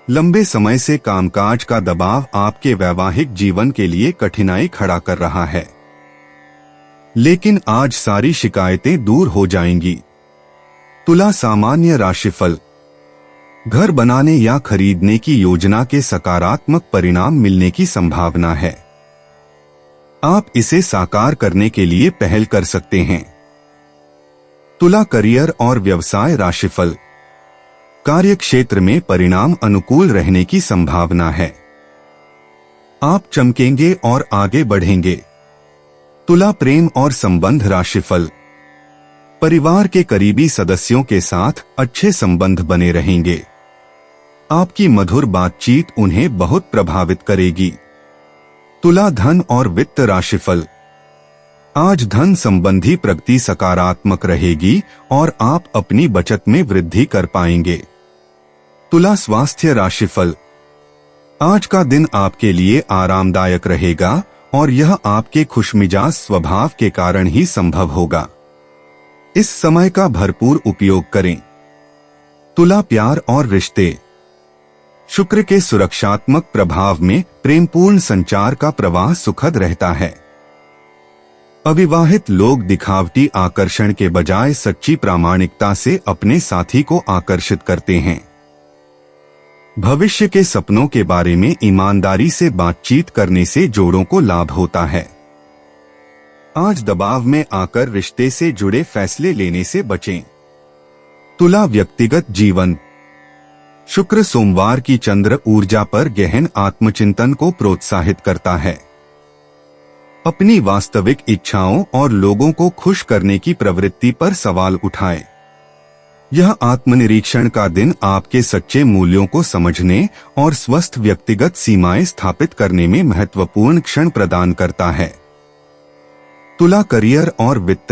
S2: लंबे समय से कामकाज का दबाव आपके वैवाहिक जीवन के लिए कठिनाई खड़ा कर रहा है, लेकिन आज सारी शिकायतें दूर हो जाएंगी। तुला, सामान्य राशिफल। घर बनाने या खरीदने की योजना के सकारात्मक परिणाम मिलने की संभावना है। आप इसे साकार करने के लिए पहल कर सकते हैं। तुला, करियर और व्यवसाय राशिफल। कार्य क्षेत्र में परिणाम अनुकूल रहने की संभावना है। आप चमकेंगे और आगे बढ़ेंगे। तुला, प्रेम और संबंध राशिफल। परिवार के करीबी सदस्यों के साथ अच्छे संबंध बने रहेंगे। आपकी मधुर बातचीत उन्हें बहुत प्रभावित करेगी। तुला, धन और वित्त राशिफल। आज धन संबंधी प्रगति सकारात्मक रहेगी और आप अपनी बचत में वृद्धि कर पाएंगे। तुला, स्वास्थ्य राशिफल। आज का दिन आपके लिए आरामदायक रहेगा और यह आपके खुशमिजाज स्वभाव के कारण ही संभव होगा। इस समय का भरपूर उपयोग करें। तुला, प्यार और रिश्ते। शुक्र के सुरक्षात्मक प्रभाव में प्रेमपूर्ण संचार का प्रवाह सुखद रहता है। अविवाहित लोग दिखावटी आकर्षण के बजाय सच्ची प्रामाणिकता से अपने साथी को आकर्षित करते हैं। भविष्य के सपनों के बारे में ईमानदारी से बातचीत करने से जोड़ों को लाभ होता है। आज दबाव में आकर रिश्ते से जुड़े फैसले लेने से बचें। तुला, व्यक्तिगत जीवन। शुक्र सोमवार की चंद्र ऊर्जा पर गहन आत्मचिंतन को प्रोत्साहित करता है। अपनी वास्तविक इच्छाओं और लोगों को खुश करने की प्रवृत्ति पर सवाल उठाएं। यह आत्मनिरीक्षण का दिन आपके सच्चे मूल्यों को समझने और स्वस्थ व्यक्तिगत सीमाएं स्थापित करने में महत्वपूर्ण क्षण प्रदान करता है। तुला करियर और वित्त।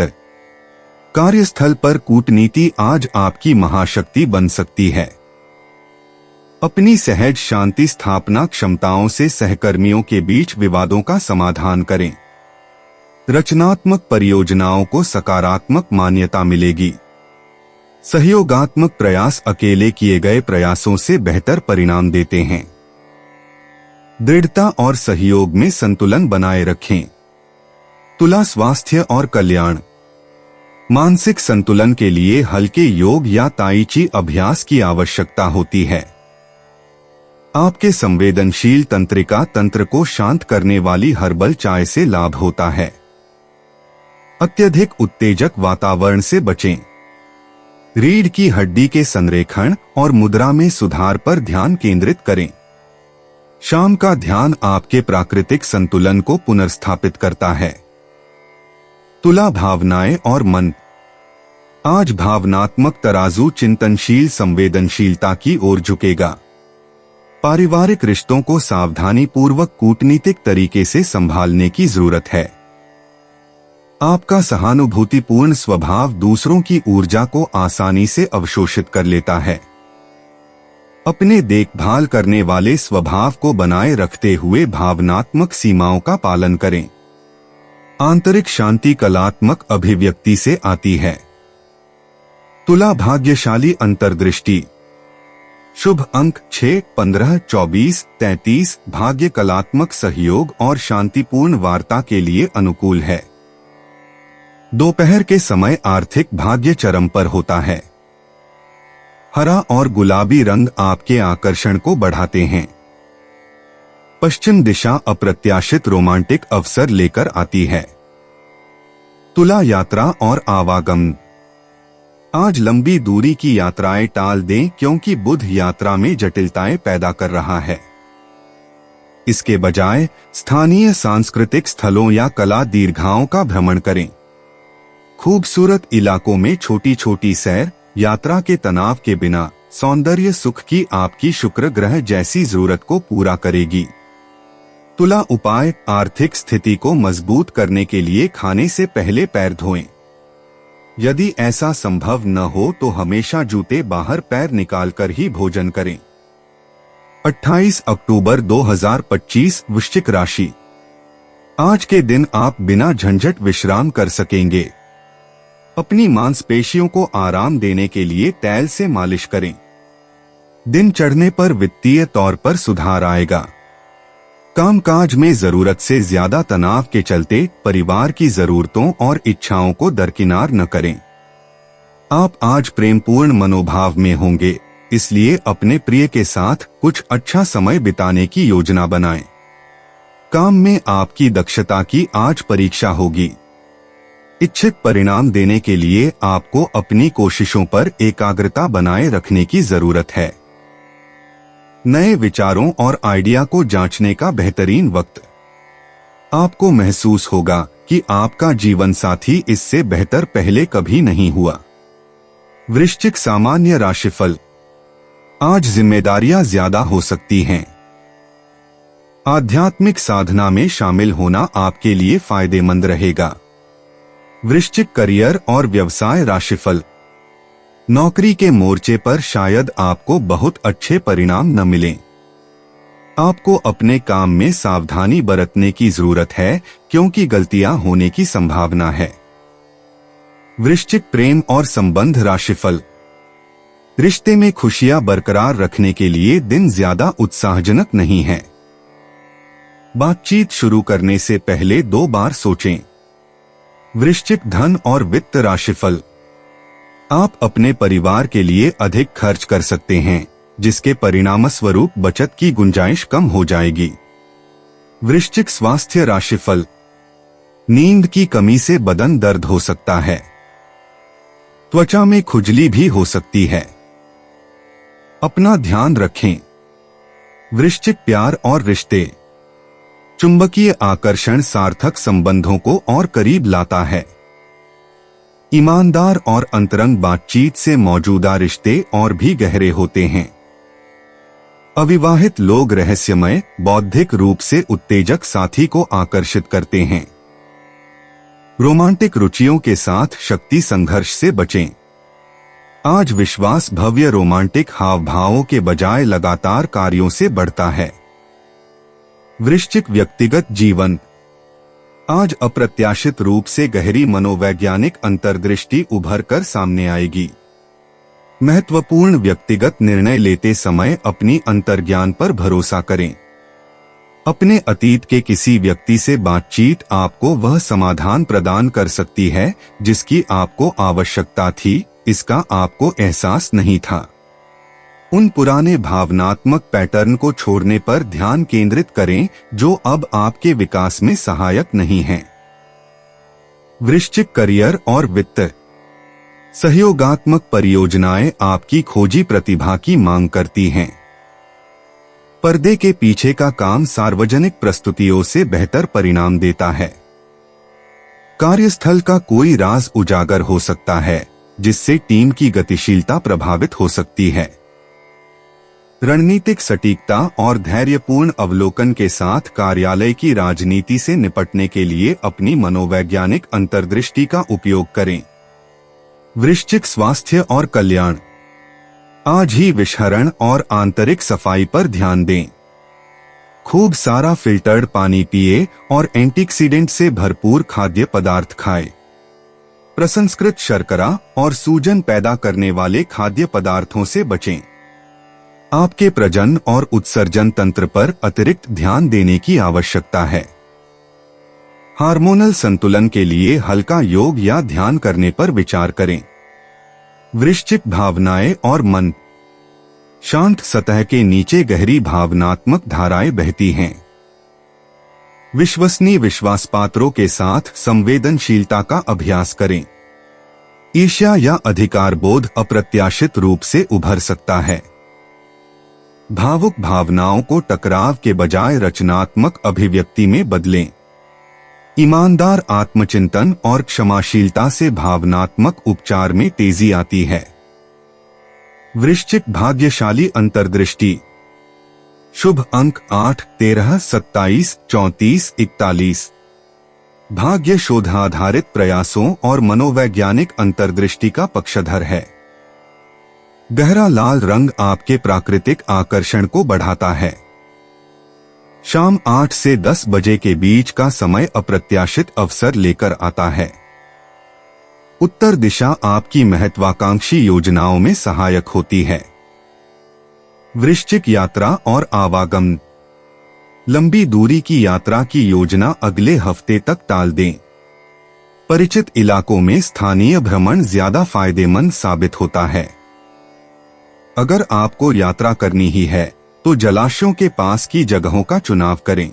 S2: कार्यस्थल पर कूटनीति आज आपकी महाशक्ति बन सकती है। अपनी सहज शांति स्थापना क्षमताओं से सहकर्मियों के बीच विवादों का समाधान करें। रचनात्मक परियोजनाओं को सकारात्मक मान्यता मिलेगी। सहयोगात्मक प्रयास अकेले किए गए प्रयासों से बेहतर परिणाम देते हैं। दृढ़ता और सहयोग में संतुलन बनाए रखें। तुला स्वास्थ्य और कल्याण। मानसिक संतुलन के लिए हल्के योग या ताई ची अभ्यास की आवश्यकता होती है। आपके संवेदनशील तंत्रिका तंत्र को शांत करने वाली हर्बल चाय से लाभ होता है। अत्यधिक उत्तेजक वातावरण से बचें। रीढ़ की हड्डी के संरेखण और मुद्रा में सुधार पर ध्यान केंद्रित करें। शाम का ध्यान आपके प्राकृतिक संतुलन को पुनर्स्थापित करता है। तुला भावनाएं और मन। आज भावनात्मक तराजू चिंतनशील संवेदनशीलता की ओर झुकेगा। पारिवारिक रिश्तों को सावधानी पूर्वक कूटनीतिक तरीके से संभालने की जरूरत है। आपका सहानुभूतिपूर्ण स्वभाव दूसरों की ऊर्जा को आसानी से अवशोषित कर लेता है। अपने देखभाल करने वाले स्वभाव को बनाए रखते हुए भावनात्मक सीमाओं का पालन करें। आंतरिक शांति कलात्मक अभिव्यक्ति से आती है। तुला भाग्यशाली अंतर्दृष्टि। शुभ अंक 6, 15, 24, 33 भाग्य कलात्मक सहयोग और शांतिपूर्ण वार्ता के लिए अनुकूल है। दोपहर के समय आर्थिक भाग्य चरम पर होता है। हरा और गुलाबी रंग आपके आकर्षण को बढ़ाते हैं। पश्चिम दिशा अप्रत्याशित रोमांटिक अवसर लेकर आती है। तुला यात्रा और आवागमन। आज लंबी दूरी की यात्राएं टाल दें क्योंकि बुध यात्रा में जटिलताएं पैदा कर रहा है। इसके बजाय स्थानीय सांस्कृतिक स्थलों या कला दीर्घाओं का भ्रमण करें। खूबसूरत इलाकों में छोटी छोटी सैर यात्रा के तनाव के बिना सौंदर्य सुख की आपकी शुक्र ग्रह जैसी जरूरत को पूरा करेगी। तुला उपाय। आर्थिक स्थिति को मजबूत करने के लिए खाने से पहले पैर धोएं। यदि ऐसा संभव न हो तो हमेशा जूते बाहर पैर निकालकर ही भोजन करें। 28 अक्टूबर 2025 वृश्चिक राशि। आज के दिन आप बिना झंझट विश्राम कर सकेंगे। अपनी मांसपेशियों को आराम देने के लिए तेल से मालिश करें। दिन चढ़ने पर वित्तीय तौर पर सुधार आएगा। कामकाज में जरूरत से ज्यादा तनाव के चलते परिवार की जरूरतों और इच्छाओं को दरकिनार न करें। आप आज प्रेमपूर्ण मनोभाव में होंगे, इसलिए अपने प्रिय के साथ कुछ अच्छा समय बिताने की योजना बनाएं। काम में आपकी दक्षता की आज परीक्षा होगी। इच्छित परिणाम देने के लिए आपको अपनी कोशिशों पर एकाग्रता बनाए रखने की जरूरत है। नए विचारों और आइडिया को जांचने का बेहतरीन वक्त। आपको महसूस होगा कि आपका जीवन साथी इससे बेहतर पहले कभी नहीं हुआ। वृश्चिक सामान्य राशिफल। आज जिम्मेदारियां ज्यादा हो सकती हैं। आध्यात्मिक साधना में शामिल होना आपके लिए फायदेमंद रहेगा। वृश्चिक करियर और व्यवसाय राशिफल। नौकरी के मोर्चे पर शायद आपको बहुत अच्छे परिणाम न मिलें। आपको अपने काम में सावधानी बरतने की जरूरत है क्योंकि गलतियां होने की संभावना है। वृश्चिक प्रेम और संबंध राशिफल। रिश्ते में खुशियां बरकरार रखने के लिए दिन ज्यादा उत्साहजनक नहीं है। बातचीत शुरू करने से पहले 2 बार सोचें। वृश्चिक धन और वित्त राशिफल। आप अपने परिवार के लिए अधिक खर्च कर सकते हैं, जिसके परिणामस्वरूप बचत की गुंजाइश कम हो जाएगी। वृश्चिक स्वास्थ्य राशिफल। नींद की कमी से बदन दर्द हो सकता है। त्वचा में खुजली भी हो सकती है। अपना ध्यान रखें। वृश्चिक प्यार और रिश्ते। चुंबकीय आकर्षण सार्थक संबंधों को और करीब लाता है। ईमानदार और अंतरंग बातचीत से मौजूदा रिश्ते और भी गहरे होते हैं। अविवाहित लोग रहस्यमय, बौद्धिक रूप से उत्तेजक साथी को आकर्षित करते हैं। रोमांटिक रुचियों के साथ शक्ति संघर्ष से बचें। आज विश्वास भव्य रोमांटिक हावभावों के बजाय लगातार कार्यों से बढ़ता है। वृश्चिक व्यक्तिगत जीवन। आज अप्रत्याशित रूप से गहरी मनोवैज्ञानिक अंतर्दृष्टि उभर कर सामने आएगी। महत्वपूर्ण व्यक्तिगत निर्णय लेते समय अपनी अंतर्ज्ञान पर भरोसा करें। अपने अतीत के किसी व्यक्ति से बातचीत आपको वह समाधान प्रदान कर सकती है जिसकी आपको आवश्यकता थी, इसका आपको एहसास नहीं था। उन पुराने भावनात्मक पैटर्न को छोड़ने पर ध्यान केंद्रित करें जो अब आपके विकास में सहायक नहीं हैं। वृश्चिक करियर और वित्त। सहयोगात्मक परियोजनाएं आपकी खोजी प्रतिभा की मांग करती हैं। पर्दे के पीछे का काम सार्वजनिक प्रस्तुतियों से बेहतर परिणाम देता है। कार्यस्थल का कोई राज उजागर हो सकता है जिससे टीम की गतिशीलता प्रभावित हो सकती है। रणनीतिक सटीकता और धैर्यपूर्ण अवलोकन के साथ कार्यालय की राजनीति से निपटने के लिए अपनी मनोवैज्ञानिक अंतर्दृष्टि का उपयोग करें। वृश्चिक स्वास्थ्य और कल्याण। आज ही विषहरण और आंतरिक सफाई पर ध्यान दें। खूब सारा फिल्टर्ड पानी पिए और एंटीऑक्सीडेंट से भरपूर खाद्य पदार्थ खाएं। प्रसंस्कृत शर्करा और सूजन पैदा करने वाले खाद्य पदार्थों से बचें। आपके प्रजनन और उत्सर्जन तंत्र पर अतिरिक्त ध्यान देने की आवश्यकता है। हार्मोनल संतुलन के लिए हल्का योग या ध्यान करने पर विचार करें। वृश्चिक भावनाएं और मन। शांत सतह के नीचे गहरी भावनात्मक धाराएं बहती हैं। विश्वसनीय विश्वासपात्रों के साथ संवेदनशीलता का अभ्यास करें। ईर्ष्या या अधिकार बोध अप्रत्याशित रूप से उभर सकता है। भावुक भावनाओं को टकराव के बजाय रचनात्मक अभिव्यक्ति में बदलें। ईमानदार आत्मचिंतन और क्षमाशीलता से भावनात्मक उपचार में तेजी आती है। वृश्चिक भाग्यशाली अंतर्दृष्टि। शुभ अंक 8, 13, 27, 34, 41। भाग्य शोधाधारित प्रयासों और मनोवैज्ञानिक अंतर्दृष्टि का पक्षधर है। गहरा लाल रंग आपके प्राकृतिक आकर्षण को बढ़ाता है। शाम 8 से 10 बजे के बीच का समय अप्रत्याशित अवसर लेकर आता है। उत्तर दिशा आपकी महत्वाकांक्षी योजनाओं में सहायक होती है। वृश्चिक यात्रा और आवागमन। लंबी दूरी की यात्रा की योजना अगले हफ्ते तक टाल दें। परिचित इलाकों में स्थानीय भ्रमण ज्यादा फायदेमंद साबित होता है। अगर आपको यात्रा करनी ही है तो जलाशयों के पास की जगहों का चुनाव करें।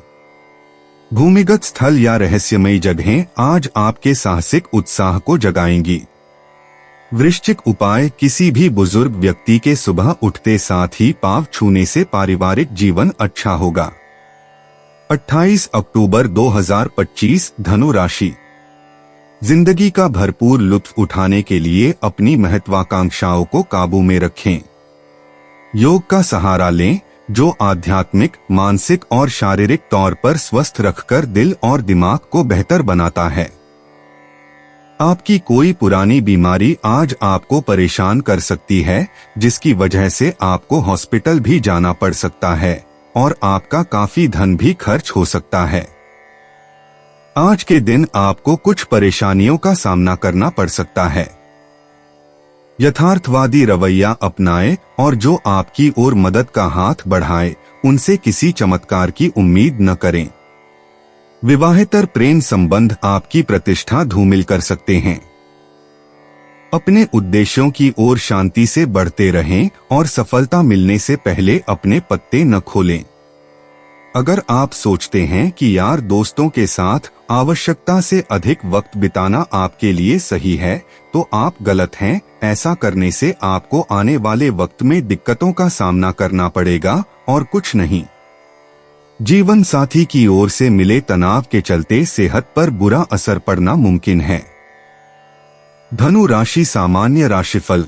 S2: भूमिगत स्थल या रहस्यमयी जगहें आज आपके साहसिक उत्साह को जगाएंगी। वृश्चिक उपाय। किसी भी बुजुर्ग व्यक्ति के सुबह उठते साथ ही पांव छूने से पारिवारिक जीवन अच्छा होगा। 28 अक्टूबर 2025 धनु राशि। जिंदगी का भरपूर लुत्फ उठाने के लिए अपनी महत्वाकांक्षाओं को काबू में रखें। योग का सहारा लें जो आध्यात्मिक, मानसिक और शारीरिक तौर पर स्वस्थ रखकर दिल और दिमाग को बेहतर बनाता है। आपकी कोई पुरानी बीमारी आज आपको परेशान कर सकती है जिसकी वजह से आपको हॉस्पिटल भी जाना पड़ सकता है और आपका काफी धन भी खर्च हो सकता है। आज के दिन आपको कुछ परेशानियों का सामना करना पड़ सकता है। यथार्थवादी रवैया अपनाएं और जो आपकी ओर मदद का हाथ बढ़ाए उनसे किसी चमत्कार की उम्मीद न करें। विवाहेतर प्रेम संबंध आपकी प्रतिष्ठा धूमिल कर सकते हैं। अपने उद्देश्यों की ओर शांति से बढ़ते रहें और सफलता मिलने से पहले अपने पत्ते न खोलें। अगर आप सोचते हैं कि यार दोस्तों के साथ आवश्यकता से अधिक वक्त बिताना आपके लिए सही है तो आप गलत हैं। ऐसा करने से आपको आने वाले वक्त में दिक्कतों का सामना करना पड़ेगा और कुछ नहीं। जीवन साथी की ओर से मिले तनाव के चलते सेहत पर बुरा असर पड़ना मुमकिन है। धनु राशि सामान्य राशिफल।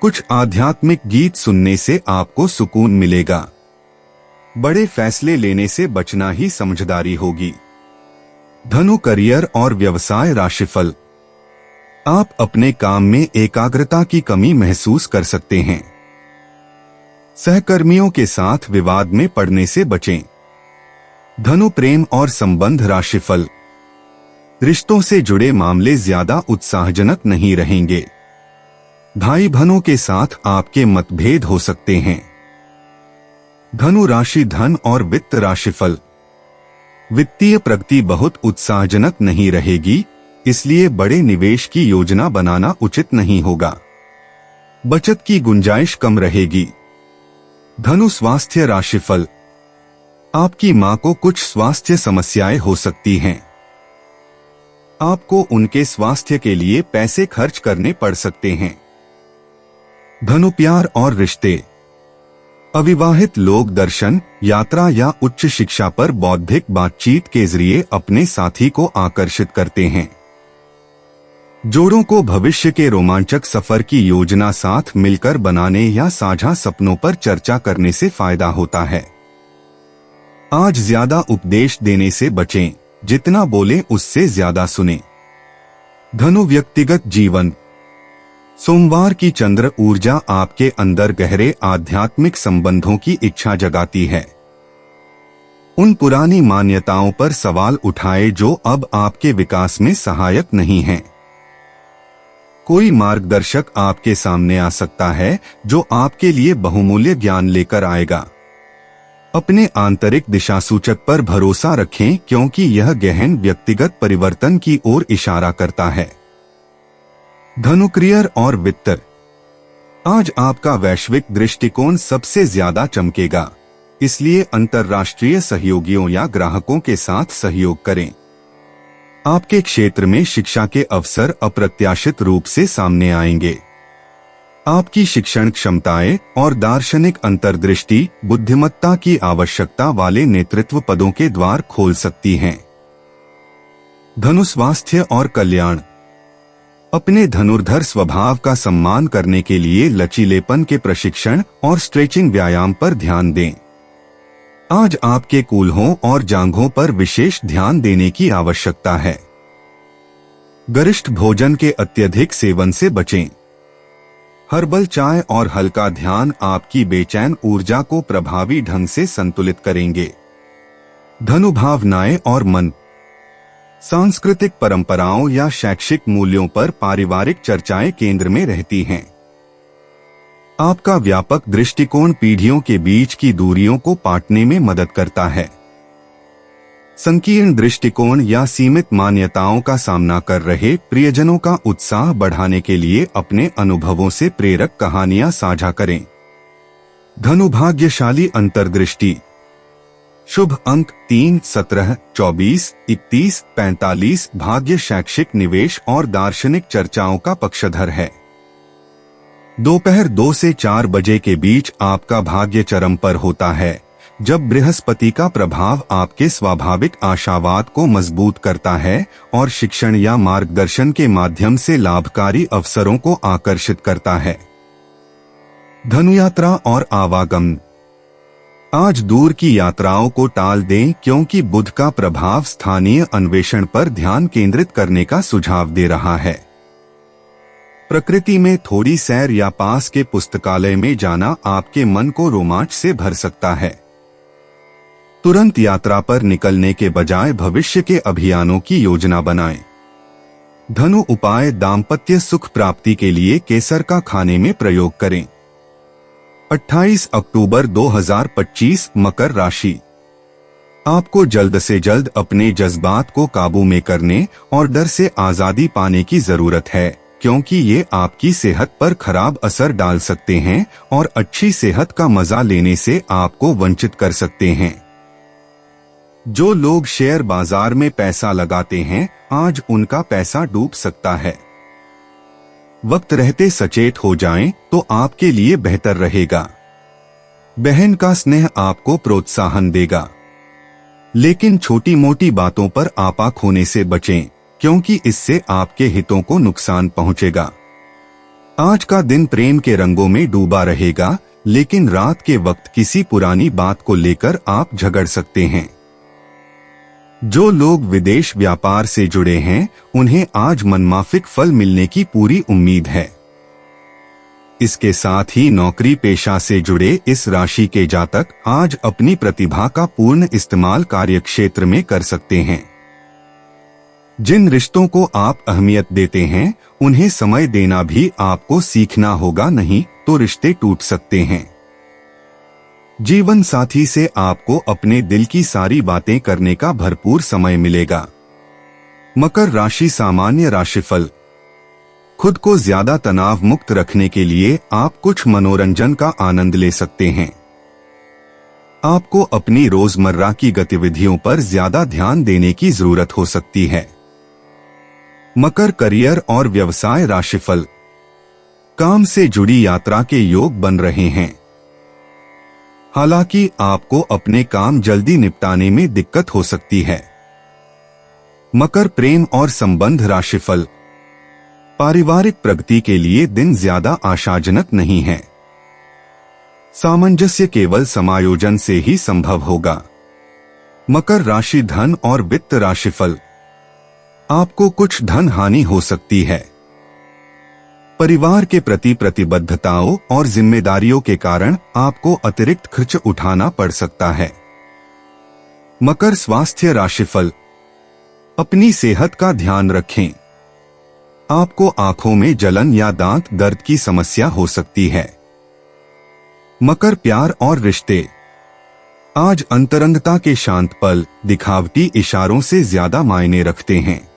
S2: कुछ आध्यात्मिक गीत सुनने से आपको सुकून मिलेगा। बड़े फैसले लेने से बचना ही समझदारी होगी। धनु करियर और व्यवसाय राशिफल। आप अपने काम में एकाग्रता की कमी महसूस कर सकते हैं। सहकर्मियों के साथ विवाद में पड़ने से बचें। धनु प्रेम और संबंध राशिफल। रिश्तों से जुड़े मामले ज्यादा उत्साहजनक नहीं रहेंगे। भाई बहनों के साथ आपके मतभेद हो सकते हैं। धनु राशि धन और वित्त राशिफल। वित्तीय प्रगति बहुत उत्साहजनक नहीं रहेगी, इसलिए बड़े निवेश की योजना बनाना उचित नहीं होगा। बचत की गुंजाइश कम रहेगी। धनु स्वास्थ्य राशिफल। आपकी मां को कुछ स्वास्थ्य समस्याएं हो सकती हैं। आपको उनके स्वास्थ्य के लिए पैसे खर्च करने पड़ सकते हैं। धनु प्यार और रिश्ते। अविवाहित लोग दर्शन, यात्रा या उच्च शिक्षा पर बौद्धिक बातचीत के जरिए अपने साथी को आकर्षित करते हैं। जोड़ों को भविष्य के रोमांचक सफर की योजना साथ मिलकर बनाने या साझा सपनों पर चर्चा करने से फायदा होता है। आज ज्यादा उपदेश देने से बचें, जितना बोले उससे ज्यादा सुने। धनु व्यक्तिगत जीवन। सोमवार की चंद्र ऊर्जा आपके अंदर गहरे आध्यात्मिक संबंधों की इच्छा जगाती है। उन पुरानी मान्यताओं पर सवाल उठाए जो अब आपके विकास में सहायक नहीं हैं। कोई मार्गदर्शक आपके सामने आ सकता है जो आपके लिए बहुमूल्य ज्ञान लेकर आएगा। अपने आंतरिक दिशासूचक पर भरोसा रखें, क्योंकि यह गहन व्यक्तिगत परिवर्तन की ओर इशारा करता है। धनु करियर और वित्त। आज आपका वैश्विक दृष्टिकोण सबसे ज्यादा चमकेगा, इसलिए अंतर्राष्ट्रीय सहयोगियों या ग्राहकों के साथ सहयोग करें। आपके क्षेत्र में शिक्षा के अवसर अप्रत्याशित रूप से सामने आएंगे। आपकी शिक्षण क्षमताएं और दार्शनिक अंतर्दृष्टि बुद्धिमत्ता की आवश्यकता वाले नेतृत्व पदों के द्वार खोल सकती हैं। धनु स्वास्थ्य और कल्याण। अपने धनुर्धर स्वभाव का सम्मान करने के लिए लचीलेपन के प्रशिक्षण और स्ट्रेचिंग व्यायाम पर ध्यान दें। आज आपके कूल्हों और जांघों पर विशेष ध्यान देने की आवश्यकता है। गरिष्ठ भोजन के अत्यधिक सेवन से बचें। हर्बल चाय और हल्का ध्यान आपकी बेचैन ऊर्जा को प्रभावी ढंग से संतुलित करेंगे। धनु भावनाएं और मन। सांस्कृतिक परंपराओं या शैक्षिक मूल्यों पर पारिवारिक चर्चाएं केंद्र में रहती हैं। आपका व्यापक दृष्टिकोण पीढ़ियों के बीच की दूरियों को पाटने में मदद करता है। संकीर्ण दृष्टिकोण या सीमित मान्यताओं का सामना कर रहे प्रियजनों का उत्साह बढ़ाने के लिए अपने अनुभवों से प्रेरक कहानियां साझा करें। धनु भाग्यशाली अंतर्दृष्टि। शुभ अंक 3, 17, 24, 31, 45। भाग्य शैक्षिक निवेश और दार्शनिक चर्चाओं का पक्षधर है। दोपहर 2 से 4 बजे के बीच आपका भाग्य चरम पर होता है, जब बृहस्पति का प्रभाव आपके स्वाभाविक आशावाद को मजबूत करता है और शिक्षण या मार्गदर्शन के माध्यम से लाभकारी अवसरों को आकर्षित करता है। धनुयात्रा और आवागमन। आज दूर की यात्राओं को टाल दें, क्योंकि बुध का प्रभाव स्थानीय अन्वेषण पर ध्यान केंद्रित करने का सुझाव दे रहा है। प्रकृति में थोड़ी सैर या पास के पुस्तकालय में जाना आपके मन को रोमांच से भर सकता है। तुरंत यात्रा पर निकलने के बजाय भविष्य के अभियानों की योजना बनाएं। धनु उपाय। दाम्पत्य सुख प्राप्ति के लिए केसर का खाने में प्रयोग करें। 28 अक्टूबर 2025। मकर राशि। आपको जल्द से जल्द अपने जज्बात को काबू में करने और डर से आजादी पाने की जरूरत है, क्योंकि ये आपकी सेहत पर खराब असर डाल सकते हैं और अच्छी सेहत का मजा लेने से आपको वंचित कर सकते हैं। जो लोग शेयर बाजार में पैसा लगाते हैं, आज उनका पैसा डूब सकता है। वक्त रहते सचेत हो जाएं तो आपके लिए बेहतर रहेगा। बहन का स्नेह आपको प्रोत्साहन देगा, लेकिन छोटी मोटी बातों पर आपा खोने से बचें, क्योंकि इससे आपके हितों को नुकसान पहुंचेगा। आज का दिन प्रेम के रंगों में डूबा रहेगा, लेकिन रात के वक्त किसी पुरानी बात को लेकर आप झगड़ सकते हैं। जो लोग विदेश व्यापार से जुड़े हैं, उन्हें आज मनमाफिक फल मिलने की पूरी उम्मीद है। इसके साथ ही नौकरी पेशा से जुड़े इस राशि के जातक आज अपनी प्रतिभा का पूर्ण इस्तेमाल कार्यक्षेत्र में कर सकते हैं। जिन रिश्तों को आप अहमियत देते हैं, उन्हें समय देना भी आपको सीखना होगा, नहीं तो रिश्ते टूट सकते हैं। जीवन साथी से आपको अपने दिल की सारी बातें करने का भरपूर समय मिलेगा। मकर राशि सामान्य राशिफल। खुद को ज्यादा तनाव मुक्त रखने के लिए आप कुछ मनोरंजन का आनंद ले सकते हैं। आपको अपनी रोजमर्रा की गतिविधियों पर ज्यादा ध्यान देने की जरूरत हो सकती है। मकर करियर और व्यवसाय राशिफल। काम से जुड़ी यात्रा के योग बन रहे हैं। हालांकि आपको अपने काम जल्दी निपटाने में दिक्कत हो सकती है। मकर प्रेम और संबंध राशिफल। पारिवारिक प्रगति के लिए दिन ज्यादा आशाजनक नहीं है। सामंजस्य केवल समायोजन से ही संभव होगा। मकर राशि धन और वित्त राशिफल। आपको कुछ धन हानि हो सकती है। परिवार के प्रति प्रतिबद्धताओं और जिम्मेदारियों के कारण आपको अतिरिक्त खर्च उठाना पड़ सकता है। मकर स्वास्थ्य राशिफल। अपनी सेहत का ध्यान रखें। आपको आंखों में जलन या दांत दर्द की समस्या हो सकती है। मकर प्यार और रिश्ते। आज अंतरंगता के शांत पल दिखावटी इशारों से ज्यादा मायने रखते हैं।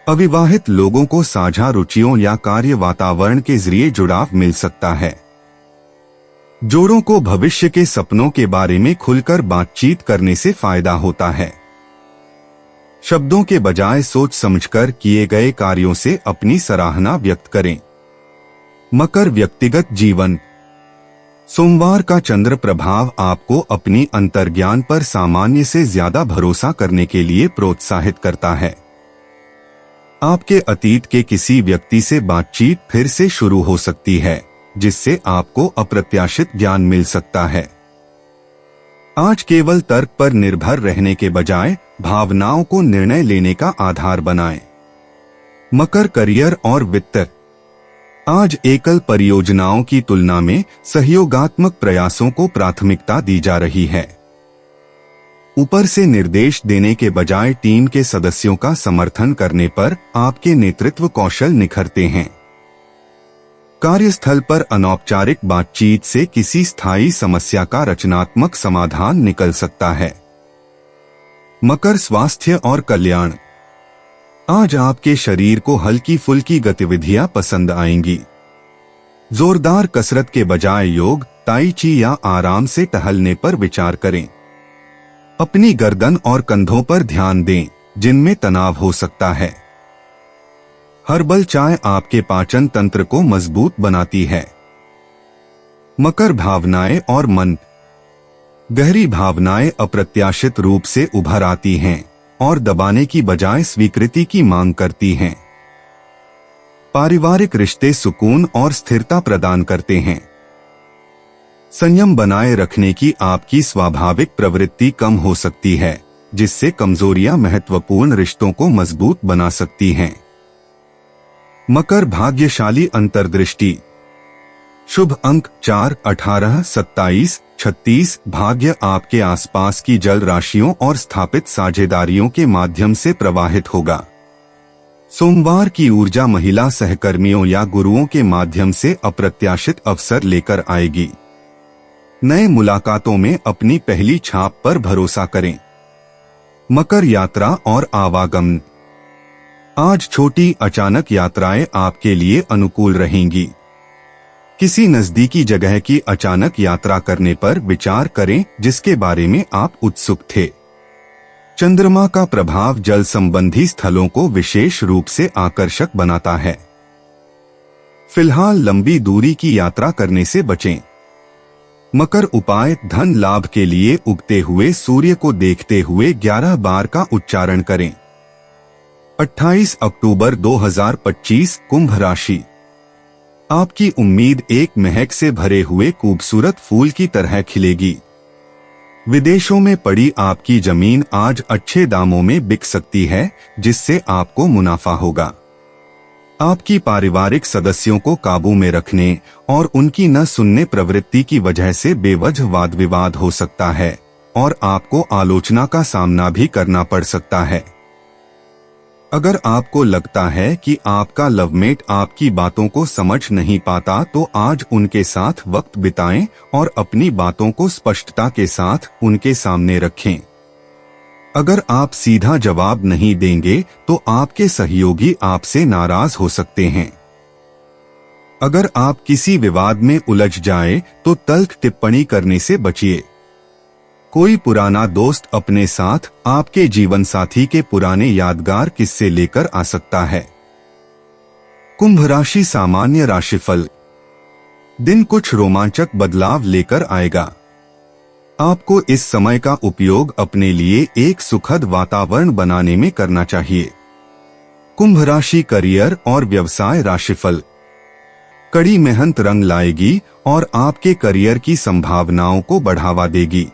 S2: अविवाहित लोगों को साझा रुचियों या कार्य वातावरण के जरिए जुड़ाव मिल सकता है। जोड़ों को भविष्य के सपनों के बारे में खुलकर बातचीत करने से फायदा होता है। शब्दों के बजाय सोच समझकर किए गए कार्यों से अपनी सराहना व्यक्त करें। मकर व्यक्तिगत जीवन। सोमवार का चंद्र प्रभाव आपको अपनी अंतर्ज्ञान पर सामान्य से ज्यादा भरोसा करने के लिए प्रोत्साहित करता है। आपके अतीत के किसी व्यक्ति से बातचीत फिर से शुरू हो सकती है, जिससे आपको अप्रत्याशित ज्ञान मिल सकता है। आज केवल तर्क पर निर्भर रहने के बजाय भावनाओं को निर्णय लेने का आधार बनाएं। मकर करियर और वित्त। आज एकल परियोजनाओं की तुलना में सहयोगात्मक प्रयासों को प्राथमिकता दी जा रही है। ऊपर से निर्देश देने के बजाय टीम के सदस्यों का समर्थन करने पर आपके नेतृत्व कौशल निखरते हैं। कार्यस्थल पर अनौपचारिक बातचीत से किसी स्थायी समस्या का रचनात्मक समाधान निकल सकता है। मकर स्वास्थ्य और कल्याण। आज आपके शरीर को हल्की फुल्की गतिविधियां पसंद आएंगी। जोरदार कसरत के बजाय योग, ताई ची या आराम से टहलने पर विचार करें। अपनी गर्दन और कंधों पर ध्यान दें, जिनमें तनाव हो सकता है। हर्बल चाय आपके पाचन तंत्र को मजबूत बनाती है। मकर भावनाएं और मन। गहरी भावनाएं अप्रत्याशित रूप से उभर आती हैं और दबाने की बजाय स्वीकृति की मांग करती हैं। पारिवारिक रिश्ते सुकून और स्थिरता प्रदान करते हैं। संयम बनाए रखने की आपकी स्वाभाविक प्रवृत्ति कम हो सकती है, जिससे कमजोरियां महत्वपूर्ण रिश्तों को मजबूत बना सकती हैं। मकर भाग्यशाली अंतर्दृष्टि। शुभ अंक 4, 18, 27, 36। भाग्य आपके आसपास की जल राशियों और स्थापित साझेदारियों के माध्यम से प्रवाहित होगा। सोमवार की ऊर्जा महिला सहकर्मियों या गुरुओं के माध्यम से अप्रत्याशित अवसर लेकर आएगी। नए मुलाकातों में अपनी पहली छाप पर भरोसा करें। मकर यात्रा और आवागमन। आज छोटी अचानक यात्राएं आपके लिए अनुकूल रहेंगी। किसी नजदीकी जगह की अचानक यात्रा करने पर विचार करें, जिसके बारे में आप उत्सुक थे। चंद्रमा का प्रभाव जल संबंधी स्थलों को विशेष रूप से आकर्षक बनाता है। फिलहाल लंबी दूरी की यात्रा करने से बचें। मकर उपाय। धन लाभ के लिए उगते हुए सूर्य को देखते हुए 11 बार का उच्चारण करें। 28 अक्टूबर 2025 कुंभ राशि। आपकी उम्मीद एक महक से भरे हुए खूबसूरत फूल की तरह खिलेगी। विदेशों में पड़ी आपकी जमीन आज अच्छे दामों में बिक सकती है, जिससे आपको मुनाफा होगा। आपकी पारिवारिक सदस्यों को काबू में रखने और उनकी न सुनने प्रवृत्ति की वजह से बेवजह वाद विवाद हो सकता है और आपको आलोचना का सामना भी करना पड़ सकता है। अगर आपको लगता है कि आपका लवमेट आपकी बातों को समझ नहीं पाता, तो आज उनके साथ वक्त बिताएं और अपनी बातों को स्पष्टता के साथ उनके सामने रखें। अगर आप सीधा जवाब नहीं देंगे तो आपके सहयोगी आपसे नाराज हो सकते हैं। अगर आप किसी विवाद में उलझ जाए तो तल्ख टिप्पणी करने से बचिए। कोई पुराना दोस्त अपने साथ आपके जीवन साथी के पुराने यादगार किस्से लेकर आ सकता है। कुंभ राशि सामान्य राशिफल। दिन कुछ रोमांचक बदलाव लेकर आएगा। आपको इस समय का उपयोग अपने लिए एक सुखद वातावरण बनाने में करना चाहिए। कुंभ राशि करियर और व्यवसाय राशिफल। कड़ी मेहनत रंग लाएगी और आपके करियर की संभावनाओं को बढ़ावा देगी।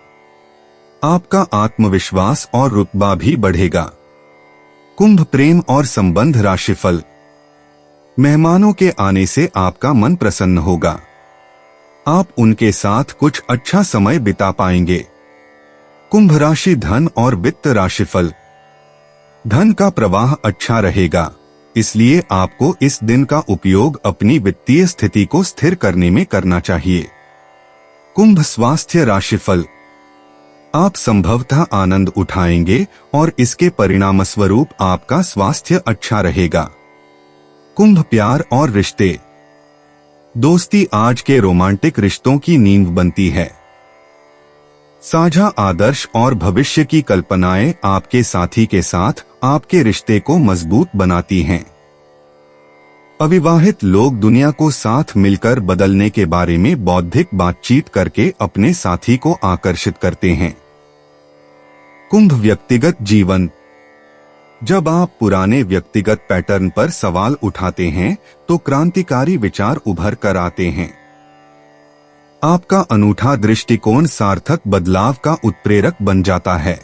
S2: आपका आत्मविश्वास और रुतबा भी बढ़ेगा। कुंभ प्रेम और संबंध राशिफल। मेहमानों के आने से आपका मन प्रसन्न होगा। आप उनके साथ कुछ अच्छा समय बिता पाएंगे। कुंभ राशि धन और वित्त राशिफल। धन का प्रवाह अच्छा रहेगा, इसलिए आपको इस दिन का उपयोग अपनी वित्तीय स्थिति को स्थिर करने में करना चाहिए। कुंभ स्वास्थ्य राशिफल। आप संभवतः आनंद उठाएंगे और इसके परिणामस्वरूप आपका स्वास्थ्य अच्छा रहेगा। कुंभ प्यार और रिश्ते। दोस्ती आज के रोमांटिक रिश्तों की नींव बनती है। साझा आदर्श और भविष्य की कल्पनाएं आपके साथी के साथ आपके रिश्ते को मजबूत बनाती हैं। अविवाहित लोग दुनिया को साथ मिलकर बदलने के बारे में बौद्धिक बातचीत करके अपने साथी को आकर्षित करते हैं। कुंभ व्यक्तिगत जीवन। जब आप पुराने व्यक्तिगत पैटर्न पर सवाल उठाते हैं तो क्रांतिकारी विचार उभर कर आते हैं। आपका अनूठा दृष्टिकोण सार्थक बदलाव का उत्प्रेरक बन जाता है।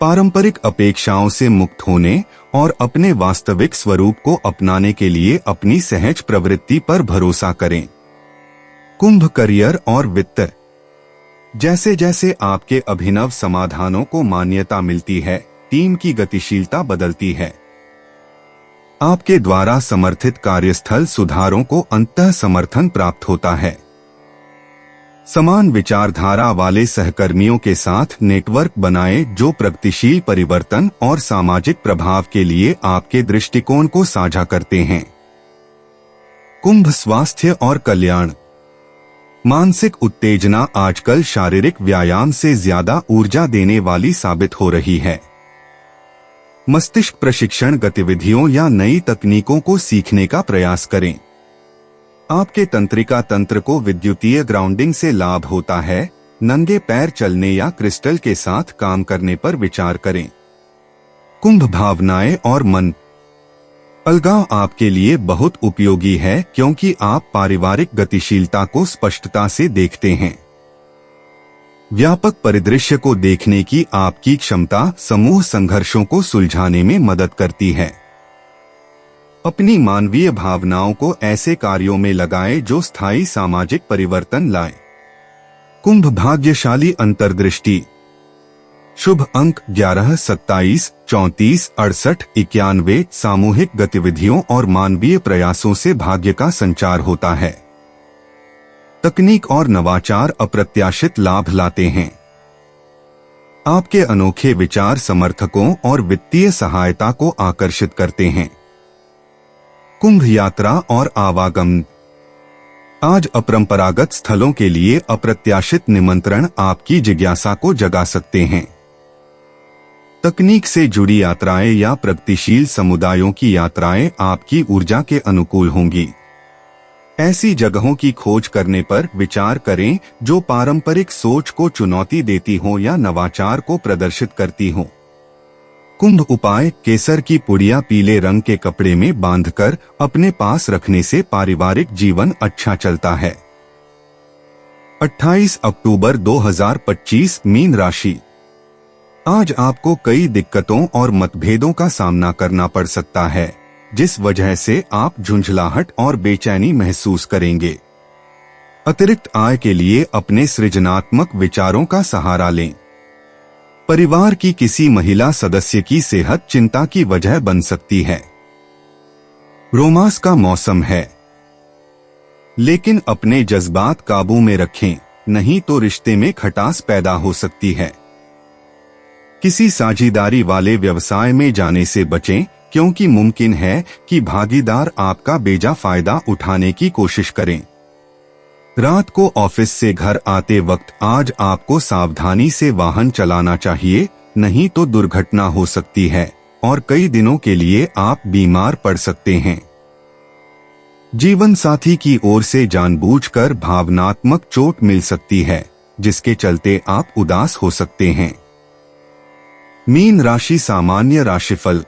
S2: पारंपरिक अपेक्षाओं से मुक्त होने और अपने वास्तविक स्वरूप को अपनाने के लिए अपनी सहज प्रवृत्ति पर भरोसा करें। कुंभ करियर और वित्त। जैसे जैसे आपके अभिनव समाधानों को मान्यता मिलती है, टीम की गतिशीलता बदलती है। आपके द्वारा समर्थित कार्यस्थल सुधारों को अंततः समर्थन प्राप्त होता है। समान विचारधारा वाले सहकर्मियों के साथ नेटवर्क बनाएं जो प्रगतिशील परिवर्तन और सामाजिक प्रभाव के लिए आपके दृष्टिकोण को साझा करते हैं। कुंभ स्वास्थ्य और कल्याण। मानसिक उत्तेजना आजकल शारीरिक व्यायाम से ज्यादा ऊर्जा देने वाली साबित हो रही है। मस्तिष्क प्रशिक्षण गतिविधियों या नई तकनीकों को सीखने का प्रयास करें। आपके तंत्रिका तंत्र को विद्युतीय ग्राउंडिंग से लाभ होता है। नंगे पैर चलने या क्रिस्टल के साथ काम करने पर विचार करें। कुंभ भावनाएं और मन। अलगाव आपके लिए बहुत उपयोगी है क्योंकि आप पारिवारिक गतिशीलता को स्पष्टता से देखते हैं। व्यापक परिदृश्य को देखने की आपकी क्षमता समूह संघर्षों को सुलझाने में मदद करती है। अपनी मानवीय भावनाओं को ऐसे कार्यों में लगाएं जो स्थायी सामाजिक परिवर्तन लाएं। कुंभ भाग्यशाली अंतर्दृष्टि। शुभ अंक 11, 27, 34, 68, 91। सामूहिक गतिविधियों और मानवीय प्रयासों से भाग्य का संचार होता है। तकनीक और नवाचार अप्रत्याशित लाभ लाते हैं। आपके अनोखे विचार समर्थकों और वित्तीय सहायता को आकर्षित करते हैं। कुंभ यात्रा और आवागमन। आज अपरंपरागत स्थलों के लिए अप्रत्याशित निमंत्रण आपकी जिज्ञासा को जगा सकते हैं। तकनीक से जुड़ी यात्राएं या प्रगतिशील समुदायों की यात्राएं आपकी ऊर्जा के अनुकूल होंगी। ऐसी जगहों की खोज करने पर विचार करें जो पारंपरिक सोच को चुनौती देती हों या नवाचार को प्रदर्शित करती हों। कुंभ उपाय: केसर की पुड़िया पीले रंग के कपड़े में बांधकर अपने पास रखने से पारिवारिक जीवन अच्छा चलता है। 28 अक्टूबर 2025 मीन राशि। आज आपको कई दिक्कतों और मतभेदों का सामना करना पड़ सकता है, जिस वजह से आप झुंझलाहट और बेचैनी महसूस करेंगे। अतिरिक्त आय के लिए अपने सृजनात्मक विचारों का सहारा लें। परिवार की किसी महिला सदस्य की सेहत चिंता की वजह बन सकती है। रोमांस का मौसम है, लेकिन अपने जज्बात काबू में रखें, नहीं तो रिश्ते में खटास पैदा हो सकती है। किसी साझेदारी वाले व्यवसाय में जाने से बचें, क्योंकि मुमकिन है कि भागीदार आपका बेजा फायदा उठाने की कोशिश करें। रात को ऑफिस से घर आते वक्त आज आपको सावधानी से वाहन चलाना चाहिए, नहीं तो दुर्घटना हो सकती है और कई दिनों के लिए आप बीमार पड़ सकते हैं। जीवन साथी की ओर से जानबूझकर भावनात्मक चोट मिल सकती है, जिसके चलते आप उदास हो सकते हैं। मीन राशि सामान्य राशिफल।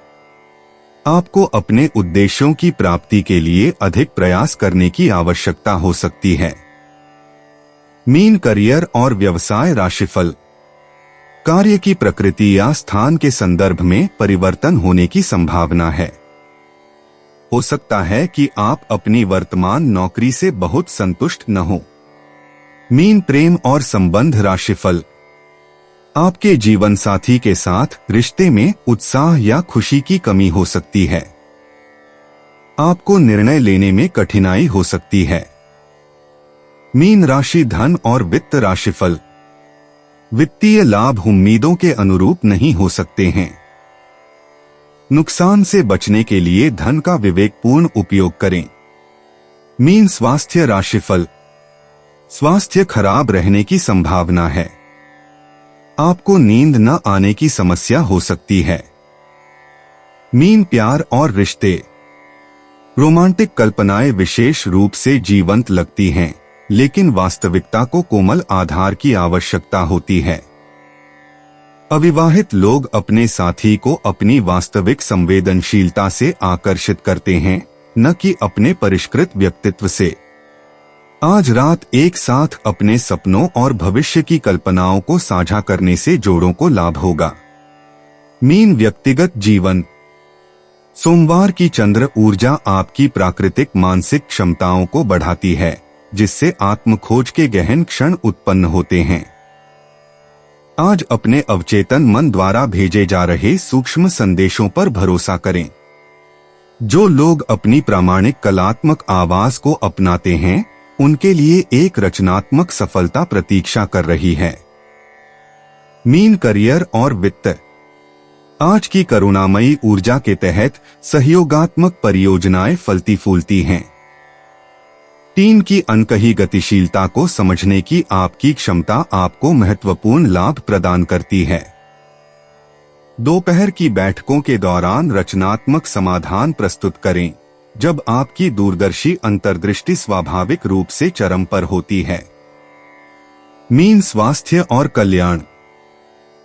S2: आपको अपने उद्देश्यों की प्राप्ति के लिए अधिक प्रयास करने की आवश्यकता हो सकती है। मीन करियर और व्यवसाय राशिफल। कार्य की प्रकृति या स्थान के संदर्भ में परिवर्तन होने की संभावना है। हो सकता है कि आप अपनी वर्तमान नौकरी से बहुत संतुष्ट न हो। मीन प्रेम और संबंध राशिफल। आपके जीवन साथी के साथ रिश्ते में उत्साह या खुशी की कमी हो सकती है। आपको निर्णय लेने में कठिनाई हो सकती है। मीन राशि धन और वित्त राशिफल। वित्तीय लाभ उम्मीदों के अनुरूप नहीं हो सकते हैं। नुकसान से बचने के लिए धन का विवेकपूर्ण उपयोग करें। मीन स्वास्थ्य राशिफल। स्वास्थ्य खराब रहने की संभावना है। आपको नींद न आने की समस्या हो सकती है। मीन प्यार और रिश्ते। रोमांटिक कल्पनाएं विशेष रूप से जीवंत लगती हैं, लेकिन वास्तविकता को कोमल आधार की आवश्यकता होती है। अविवाहित लोग अपने साथी को अपनी वास्तविक संवेदनशीलता से आकर्षित करते हैं, न कि अपने परिष्कृत व्यक्तित्व से। आज रात एक साथ अपने सपनों और भविष्य की कल्पनाओं को साझा करने से जोड़ों को लाभ होगा। मीन व्यक्तिगत जीवन। सोमवार की चंद्र ऊर्जा आपकी प्राकृतिक मानसिक क्षमताओं को बढ़ाती है, जिससे आत्मखोज के गहन क्षण उत्पन्न होते हैं। आज अपने अवचेतन मन द्वारा भेजे जा रहे सूक्ष्म संदेशों पर भरोसा करें। जो लोग अपनी प्रामाणिक कलात्मक आवाज को अपनाते हैं, उनके लिए एक रचनात्मक सफलता प्रतीक्षा कर रही है। मीन करियर और वित्त। आज की करुणामयी ऊर्जा के तहत सहयोगात्मक परियोजनाएं फलती फूलती हैं। टीम की अनकही गतिशीलता को समझने की आपकी क्षमता आपको महत्वपूर्ण लाभ प्रदान करती है। दोपहर की बैठकों के दौरान रचनात्मक समाधान प्रस्तुत करें, जब आपकी दूरदर्शी अंतर्दृष्टि स्वाभाविक रूप से चरम पर होती है। मीन स्वास्थ्य और कल्याण।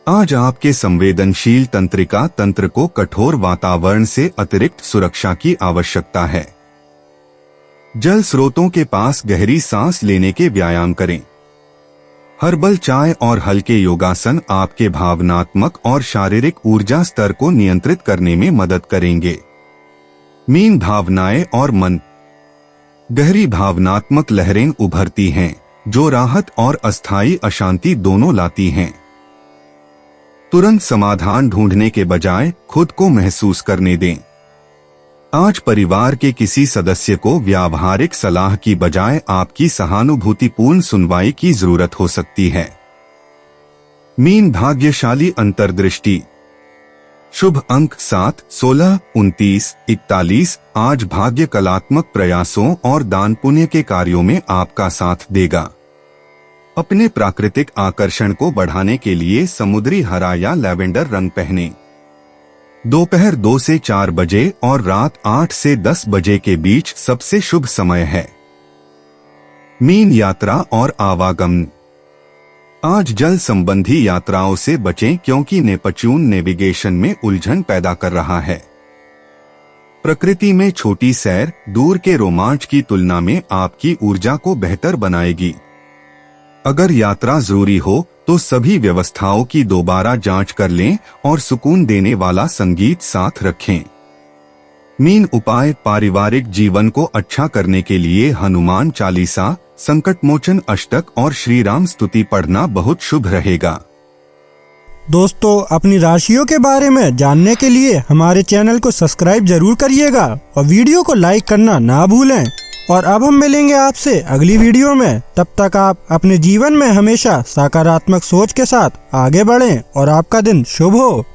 S2: आज आपके संवेदनशील तंत्रिका तंत्र को कठोर वातावरण से अतिरिक्त सुरक्षा की आवश्यकता है। जल स्रोतों के पास गहरी सांस लेने के व्यायाम करें। हर्बल चाय और हल्के योगासन आपके भावनात्मक और शारीरिक ऊर्जा स्तर को नियंत्रित करने में मदद करेंगे। मीन भावनाएं और मन। गहरी भावनात्मक लहरें उभरती हैं, जो राहत और अस्थायी अशांति दोनों लाती हैं। तुरंत समाधान ढूंढने के बजाय खुद को महसूस करने दें। आज परिवार के किसी सदस्य को व्यावहारिक सलाह की बजाय आपकी सहानुभूतिपूर्ण सुनवाई की जरूरत हो सकती है। मीन भाग्यशाली अंतर्दृष्टि। शुभ अंक 7, 16, 29, 41। आज भाग्य कलात्मक प्रयासों और दान पुण्य के कार्यों में आपका साथ देगा। अपने प्राकृतिक आकर्षण को बढ़ाने के लिए समुद्री हरा या लैवेंडर रंग पहनें। दोपहर 2 से 4 बजे और रात 8 से 10 बजे के बीच सबसे शुभ समय है। मीन यात्रा और आवागमन। आज जल संबंधी यात्राओं से बचें क्योंकि नेपच्यून नेविगेशन में उलझन पैदा कर रहा है। प्रकृति में छोटी सैर दूर के रोमांच की तुलना में आपकी ऊर्जा को बेहतर बनाएगी। अगर यात्रा जरूरी हो तो सभी व्यवस्थाओं की दोबारा जांच कर लें और सुकून देने वाला संगीत साथ रखें। मीन उपाय, पारिवारिक जीवन को अच्छा करने के लिए हनुमान चालीसा, संकटमोचन अष्टक और श्री राम स्तुति पढ़ना बहुत शुभ रहेगा।
S1: दोस्तों, अपनी राशियों के बारे में जानने के लिए हमारे चैनल को सब्सक्राइब जरूर करिएगा और वीडियो को लाइक करना ना भूलें। और अब हम मिलेंगे आपसे अगली वीडियो में। तब तक आप अपने जीवन में हमेशा सकारात्मक सोच के साथ आगे बढ़ें और आपका दिन शुभ हो।